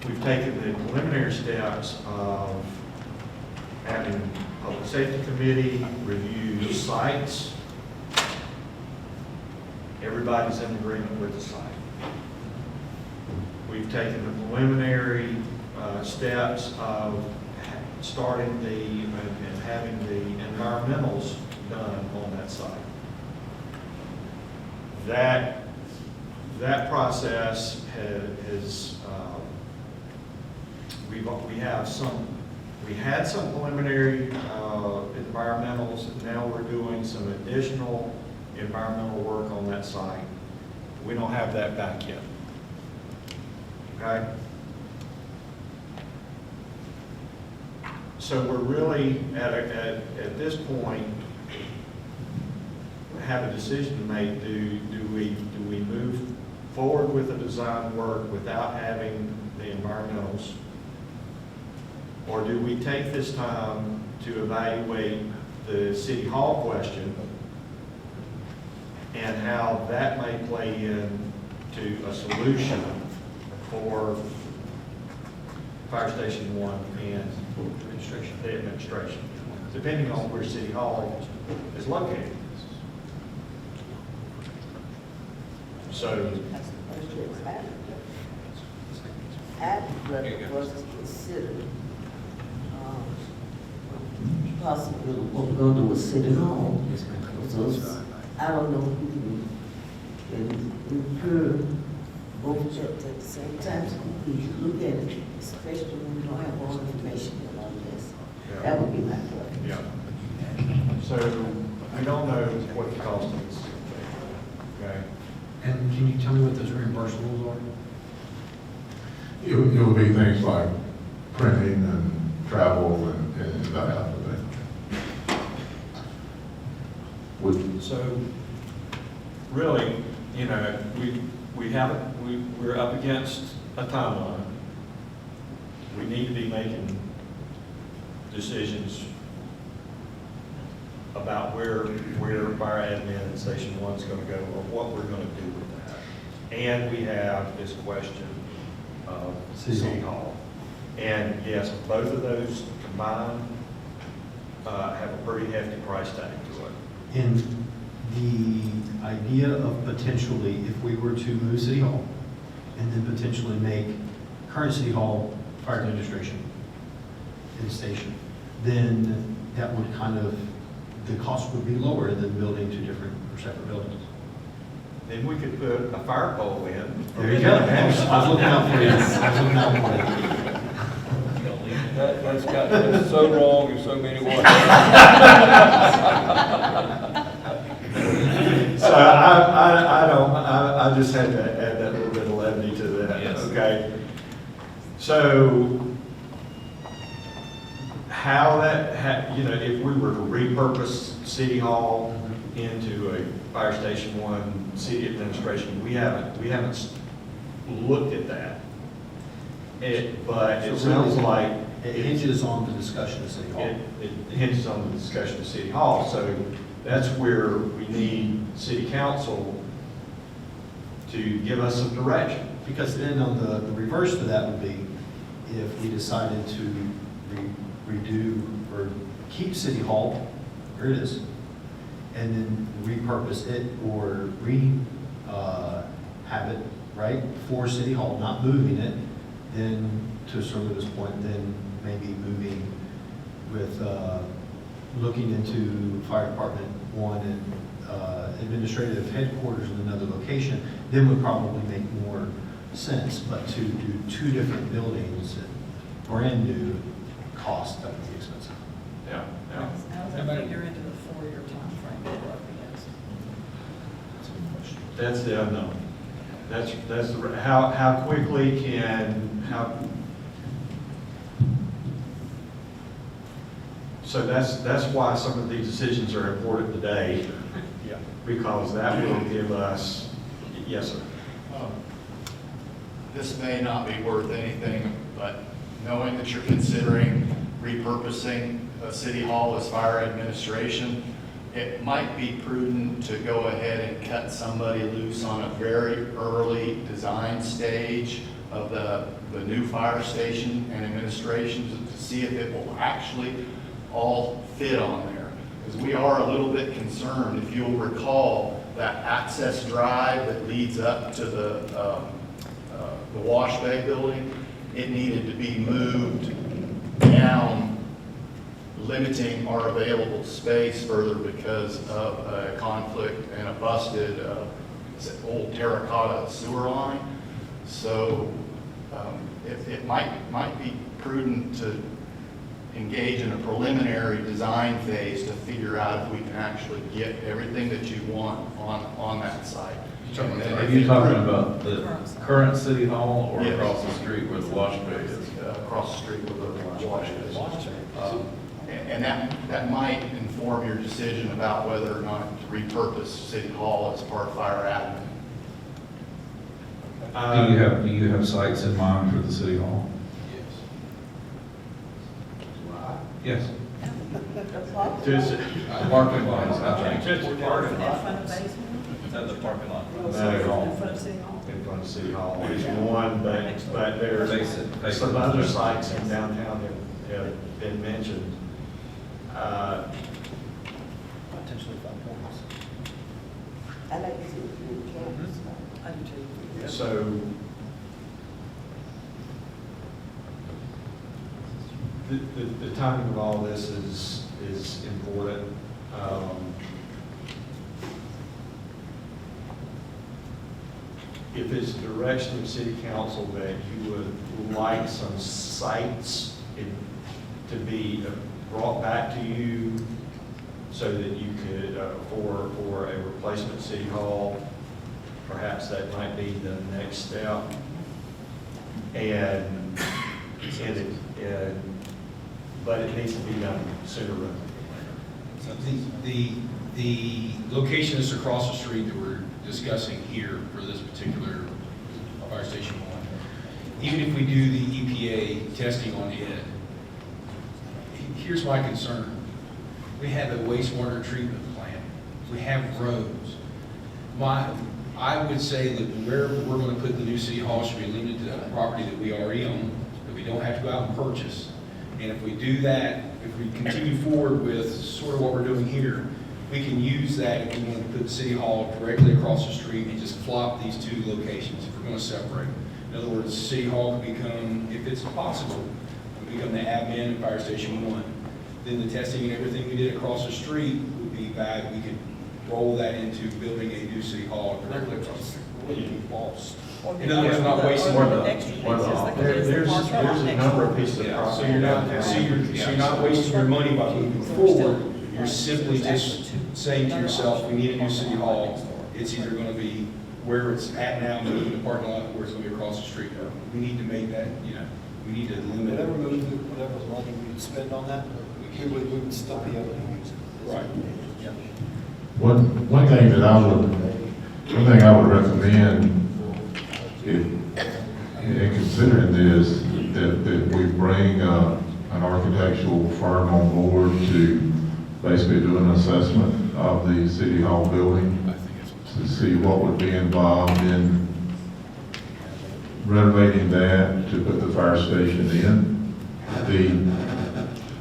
[SPEAKER 5] We've taken the preliminary steps of having Public Safety Committee review sites. Everybody's in agreement with the site. We've taken the preliminary steps of starting and having the environmentals done on that site. That process has we had some preliminary environmentals, and now we're doing some additional environmental work on that site. We don't have that back yet. Okay? So we're really at this point have a decision to make. Do we move forward with the design work without having the environmentals? Or do we take this time to evaluate the City Hall question and how that may play into a solution for Fire Station 1 and the administration, depending on where City Hall is located. So,
[SPEAKER 3] I'd rather for us to consider possibly what we're gonna do with City Hall. So I don't know who can incur both jobs at the same time. So we should look at it, especially when we don't have all information on this.
[SPEAKER 5] yeah.
[SPEAKER 3] That would be my thought.
[SPEAKER 5] Yeah. So we don't know what the cost is. Okay.
[SPEAKER 12] And can you tell me what those reimbursables are?
[SPEAKER 15] It would be things like printing and travel and that type of thing.
[SPEAKER 5] So really, we're up against a timeline. We need to be making decisions about where fire admin and Station 1 is going to go, or what we're going to do with that. And we have this question of City Hall. And yes, both of those combined have a pretty hefty price tag to it.
[SPEAKER 12] And The idea of potentially, if we were to move City Hall and then potentially make current City Hall fire administration in the station, then that would kind of, the cost would be lower than building two different or separate buildings.
[SPEAKER 5] Then we could put a fire pole in.
[SPEAKER 12] There you go. I was looking out for you. I was looking out for you.
[SPEAKER 4] That's so wrong in so many ways.
[SPEAKER 5] So I just had to add that little bit of levity to that.
[SPEAKER 8] Yes.
[SPEAKER 5] Okay. So if we were to repurpose City Hall into a Fire Station 1 city administration, we haven't looked at that. But it
[SPEAKER 12] So
[SPEAKER 5] sounds
[SPEAKER 12] really,
[SPEAKER 5] like
[SPEAKER 12] it hinges on the discussion of City Hall.
[SPEAKER 5] it hinges on the discussion of City Hall. So that's where we need City Council to give us some direction.
[SPEAKER 12] Because then on the reverse to that would be if we decided to redo or keep City Hall, where it is, and then repurpose it or have it, right, for City Hall, not moving it, then to Sir Louis' point, then maybe moving with, looking into Fire Department 1 and administrative headquarters in another location, then would probably make more sense. But to do two different buildings, brand new, cost, that would be expensive.
[SPEAKER 5] Yeah.
[SPEAKER 2] How does that figure into the 4-year timeframe that we're up against?
[SPEAKER 12] That's a good question.
[SPEAKER 5] That's the unknown. That's how quickly so that's why some of these decisions are important today.
[SPEAKER 8] Yeah.
[SPEAKER 5] Because that will give us, yes, sir.
[SPEAKER 17] This may not be worth anything, but knowing that you're considering repurposing City Hall as fire administration, it might be prudent to go ahead and cut somebody loose on a very early design stage of the new fire station and administration to see if it will actually all fit on there. Because we are a little bit concerned, if you'll recall, that access drive that leads up to the wash bay building, it needed to be moved down, limiting our available space further because of a conflict and a busted old terracotta sewer line. So it might be prudent to engage in a preliminary design phase to figure out if we can actually get everything that you want on that site. And then
[SPEAKER 9] Are
[SPEAKER 17] if
[SPEAKER 9] you
[SPEAKER 17] it-
[SPEAKER 9] talking about the current City Hall or
[SPEAKER 17] Yes.
[SPEAKER 9] across the street where the wash bay is?
[SPEAKER 17] Across the street where the wash is. And that might inform your decision about whether or not to repurpose City Hall as part of fire admin.
[SPEAKER 9] Do you have sites in mind for the City Hall? Yes.
[SPEAKER 5] Just,
[SPEAKER 9] Parking lots, I think.
[SPEAKER 5] just a parking lot.
[SPEAKER 2] In front of basement?
[SPEAKER 18] Is that the parking lot?
[SPEAKER 5] No.
[SPEAKER 2] In front of City Hall?
[SPEAKER 5] In front of City Hall is one, but there's some other sites in downtown that have been mentioned.
[SPEAKER 12] Potentially 5 points.
[SPEAKER 3] I like to see the campus.
[SPEAKER 2] I do too.
[SPEAKER 5] So the timing of all this is important. If it's the direction of City Council that you would like some sites to be brought back to you so that you could, for a replacement City Hall, perhaps that might be the next step. But it needs to be done sooner rather than later.
[SPEAKER 6] The location is across the street that we're discussing here for this particular fire station 1. Even if we do the EPA testing on it, here's my concern. We have a wastewater treatment plant. We have roads. I would say that where we're going to put the new City Hall should be limited to the property that we already own, that we don't have to go out and purchase. And if we do that, if we continue forward with sort of what we're doing here, we can use that if we want to put City Hall directly across the street and just flop these two locations if we're going to separate. In other words, City Hall could become, if it's possible, would become the admin and Fire Station 1. Then the testing and everything we did across the street would be bad. We could roll that into building a new City Hall directly across the street. Wouldn't be lost. In other words, not wasting
[SPEAKER 1] Or
[SPEAKER 6] more.
[SPEAKER 1] there's a number of pieces of
[SPEAKER 6] Yeah,
[SPEAKER 1] property.
[SPEAKER 6] so you're not wasting your money by moving forward. You're simply just saying to yourself, we need a new City Hall. It's either going to be where it's at now, moving the parking lot, or it's going to be across the street. We need to make that, we need to limit it.
[SPEAKER 12] Whatever money we would spend on that, we would still be able to use it.
[SPEAKER 6] Right.
[SPEAKER 15] One thing I would recommend in considering this, that we bring an architectural firm on board to basically do an assessment of the City Hall building to see what would be involved in renovating that to put the fire station in.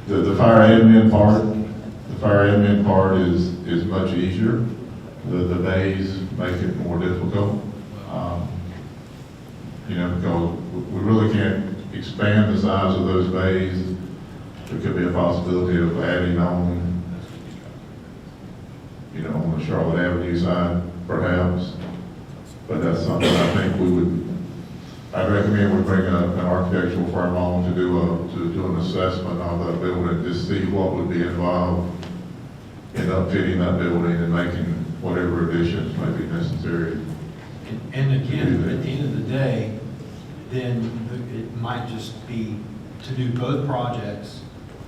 [SPEAKER 15] The fire admin part is much easier. The bays make it more difficult. Because we really can't expand the size of those bays. There could be a possibility of adding on, on the Charlotte Avenue side, perhaps. But that's something I think I'd recommend we bring an architectural firm on to do an assessment of that building, to see what would be involved in upfitting that building and making whatever additions may be necessary.
[SPEAKER 12] And again, at the end of the day, then it might just be to do both projects,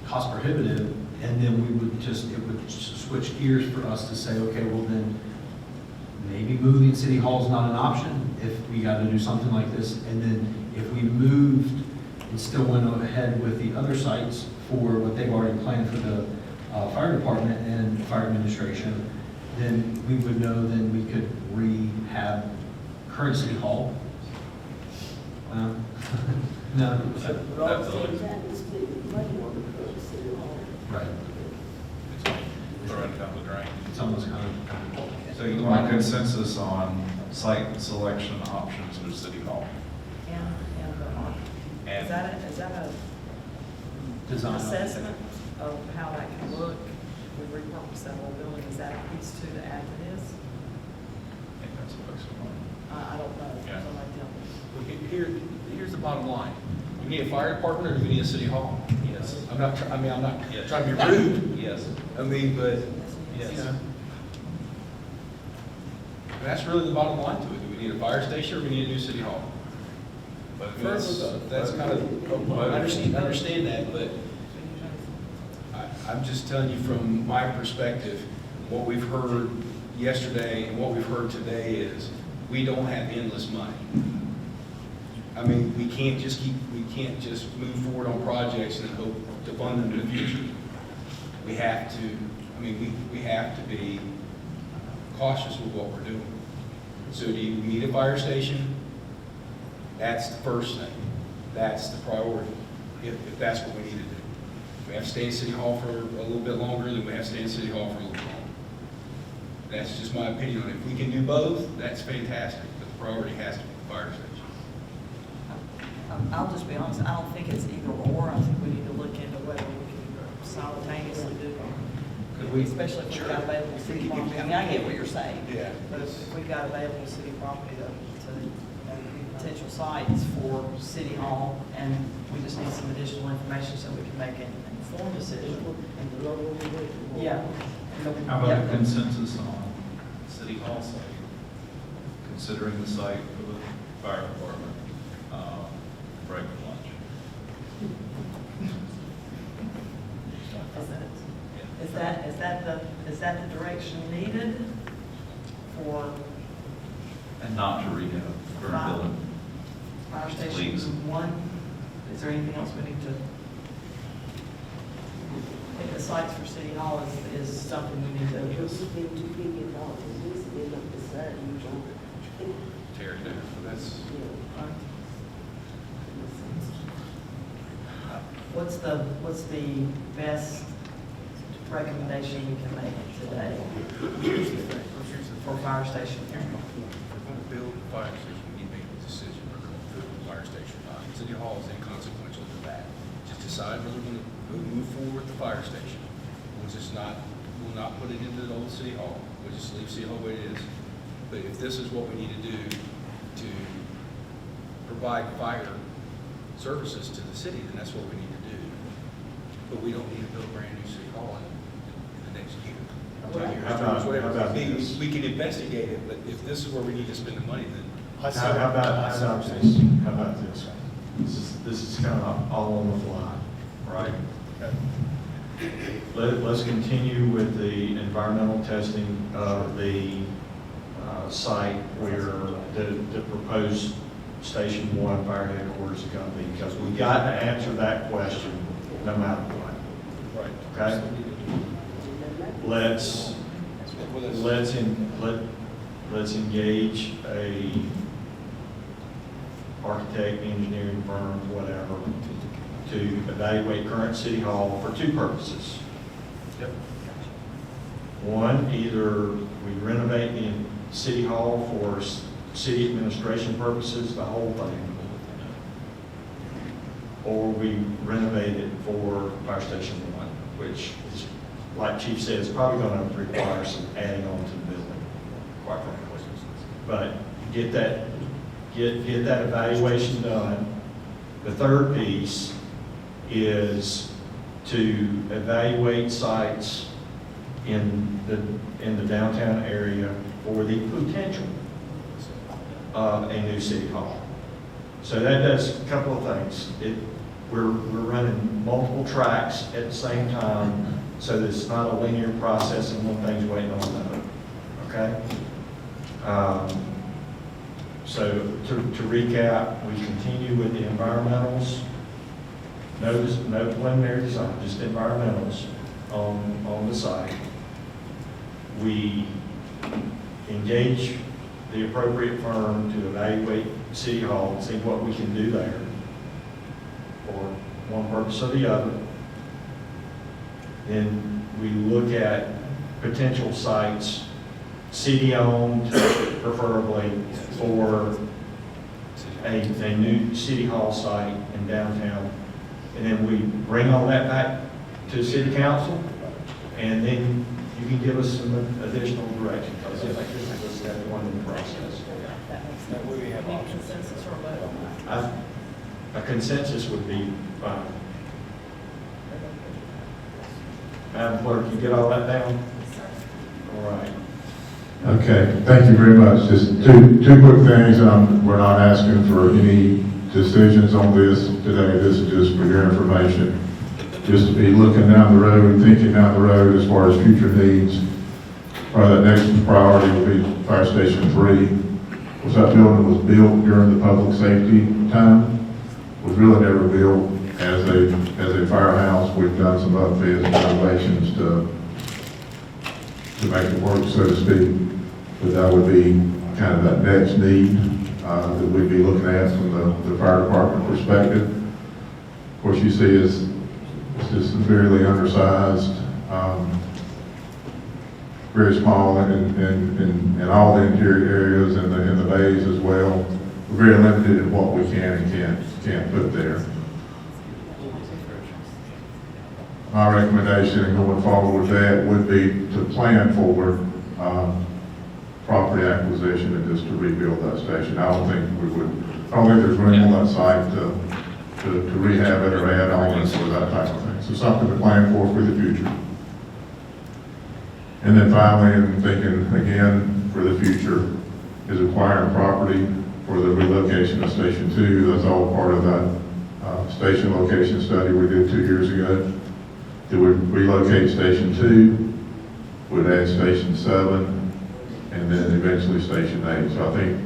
[SPEAKER 12] cost prohibitive, and then it would switch gears for us to say, okay, well then, maybe moving City Hall is not an option if we got to do something like this. And then if we moved and still went ahead with the other sites for what they've already planned for the fire department and fire administration, then we would know then we could rehab current City Hall. No. Right. It's almost kind of.
[SPEAKER 9] So you want a consensus on site selection options for City Hall?
[SPEAKER 2] Is that a
[SPEAKER 12] Design.
[SPEAKER 2] assessment of how that can look? We repurpose that whole building, is that a piece to add to this?
[SPEAKER 9] I think that's a place to go.
[SPEAKER 2] I don't know.
[SPEAKER 9] Yeah.
[SPEAKER 2] Somebody tell me.
[SPEAKER 6] Here's the bottom line. We need a fire department, or do we need a City Hall?
[SPEAKER 8] Yes.
[SPEAKER 6] I'm not trying to be rude.
[SPEAKER 8] Yes.
[SPEAKER 6] But,
[SPEAKER 8] Yes.
[SPEAKER 6] That's really the bottom line to it. Do we need a fire station, or do we need a new City Hall?
[SPEAKER 8] But
[SPEAKER 6] That's kind of, I understand that, but I'm just telling you from my perspective, what we've heard yesterday and what we've heard today is, we don't have endless money. I mean, we can't just move forward on projects and hope to fund them in the future. We have to, we have to be cautious with what we're doing. So do you need a fire station? That's the first thing. That's the priority, if that's what we need to do. If we have to stay in City Hall for a little bit longer, then we have to stay in City Hall for a little bit longer. That's just my opinion on it. If we can do both, that's fantastic, but the priority has to be the fire station.
[SPEAKER 2] I'll just be honest, I don't think it's either or. I think we need to look into whether we can simultaneously do them. Especially if we've got available city property. I mean, I get what you're saying.
[SPEAKER 6] Yeah.
[SPEAKER 2] But if we've got available city property to potential sites for City Hall, and we just need some additional information so we can make an informed decision. Yeah.
[SPEAKER 9] How about a consensus on City Hall site? Considering the site for the fire department, break for lunch.
[SPEAKER 2] Is that the direction needed for
[SPEAKER 9] And not to rehab current building.
[SPEAKER 2] Fire
[SPEAKER 9] Please.
[SPEAKER 2] Station 1? Is there anything else we need to? I think the sites for City Hall is something we need to.
[SPEAKER 6] Tear it down. That's,
[SPEAKER 2] What's the best recommendation we can make today for fire station here.
[SPEAKER 8] If we're going to build the fire station, we need to make a decision. We're going to build the fire station. City Hall is inconsequential to that. Just decide whether we're going to move forward with the fire station. We'll not put it into the old City Hall. We'll just leave City Hall the way it is. But if this is what we need to do to provide fire services to the city, then that's what we need to do. But we don't need to build a brand new City Hall in the next year. We can investigate it, but if this is where we need to spend the money, then.
[SPEAKER 1] How about this? This is kind of all on the fly, right? Let's continue with the environmental testing of the site where the proposed Station 1 fire headquarters is going to be, because we got to answer that question no matter what.
[SPEAKER 8] Right.
[SPEAKER 1] Okay? Let's engage a architect, engineering firm, whatever, to evaluate current City Hall for two purposes.
[SPEAKER 8] Yep.
[SPEAKER 1] One, either we renovate the City Hall for city administration purposes, the whole thing, or we renovate it for Fire Station 1, which is, like Chief said, is probably going to require some adding on to the building, quite frankly. But get that evaluation done. The third piece is to evaluate sites in the downtown area for the potential of a new City Hall. So that does a couple of things. We're running multiple tracks at the same time, so that it's not a linear process and one thing's waiting on another. Okay? So to recap, we continue with the environmentals. No preliminary design, just environmentals on the site. We engage the appropriate firm to evaluate City Hall and see what we can do there for one purpose or the other. Then we look at potential sites, city-owned preferably, for a new City Hall site in downtown. And then we bring all that back to City Council, and then you can give us some additional direction, because I think this is step one in the process.
[SPEAKER 2] Consensus or vote on that?
[SPEAKER 1] A consensus would be fine. Madam Clerk, you get all that down? All right.
[SPEAKER 15] Okay, thank you very much. Just two quick things. We're not asking for any decisions on this today. This is just for your information. Just to be looking down the road, thinking down the road as far as future needs. Probably the next priority will be Fire Station 3. Was that building was built during the public safety time. Was really never built as a firehouse. We've done some upfits and renovations to make it work, so to speak. But that would be kind of that next need that we'd be looking at from the fire department perspective. Of course, you see it's just severely undersized, very small in all the interior areas and in the bays as well. We're very limited in what we can and can't put there. My recommendation in going forward with that would be to plan for property acquisition and just to rebuild that station. I don't think there's room on that site to rehab it or add on it or that type of thing. So something to plan for the future. And then finally, I'm thinking again for the future is acquiring property for the relocation of Station 2. That's all part of that station location study we did 2 years ago. That would relocate Station 2, would add Station 7, and then eventually Station 8. So I think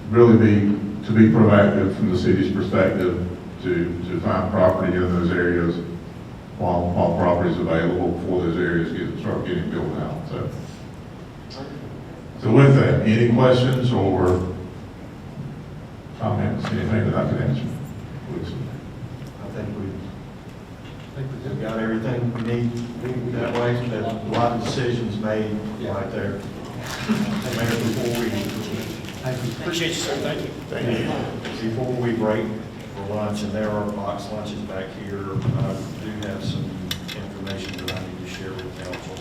[SPEAKER 15] really to be proactive from the city's perspective to find property in those areas while property is available before those areas start getting built out. So with that, any questions or comments, anything that I can answer, please?
[SPEAKER 1] I think we
[SPEAKER 19] We got everything we need that way, that a lot of decisions made right there. Mayor, before we,
[SPEAKER 6] Appreciate you, sir, thank you.
[SPEAKER 19] before we break for lunch, and there are box lunches back here, I do have some information that I need to share with council.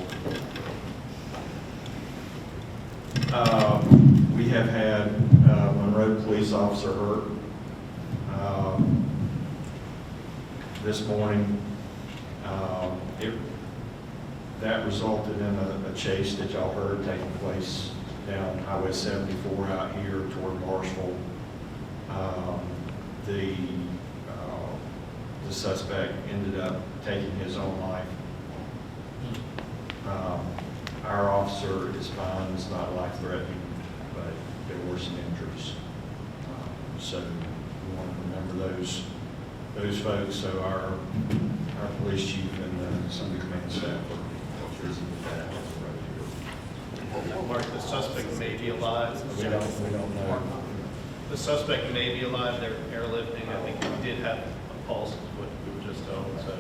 [SPEAKER 19] We have had Monroe police officer hurt this morning. That resulted in a chase that y'all heard taking place down Highway 74 out here toward Marshall. The suspect ended up taking his own life. Our officer is fine, it's not life-threatening, but there were some injuries. So we want to remember those folks. So our police chief and some of the command staff are visiting that on the road here.
[SPEAKER 11] Mark, the suspect may be alive.
[SPEAKER 19] We don't know.
[SPEAKER 11] The suspect may be alive, they're airlifting, I think he did have a pulse, is what we were just told, so.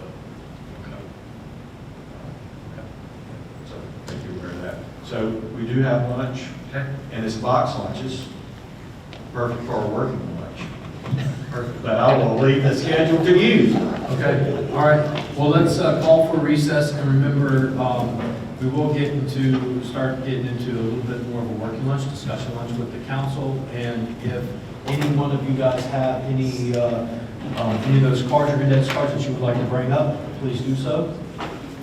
[SPEAKER 19] So make you aware of that. So we do have lunch, and it's box lunches, perfect for our working lunch. But I will leave the schedule to you.
[SPEAKER 12] Okay, all right. Well, let's call for recess, and remember, we will start getting into a little bit more of a working lunch, discussion lunch with the council. And if any one of you guys have any of those cards or index cards that you would like to bring up, please do so.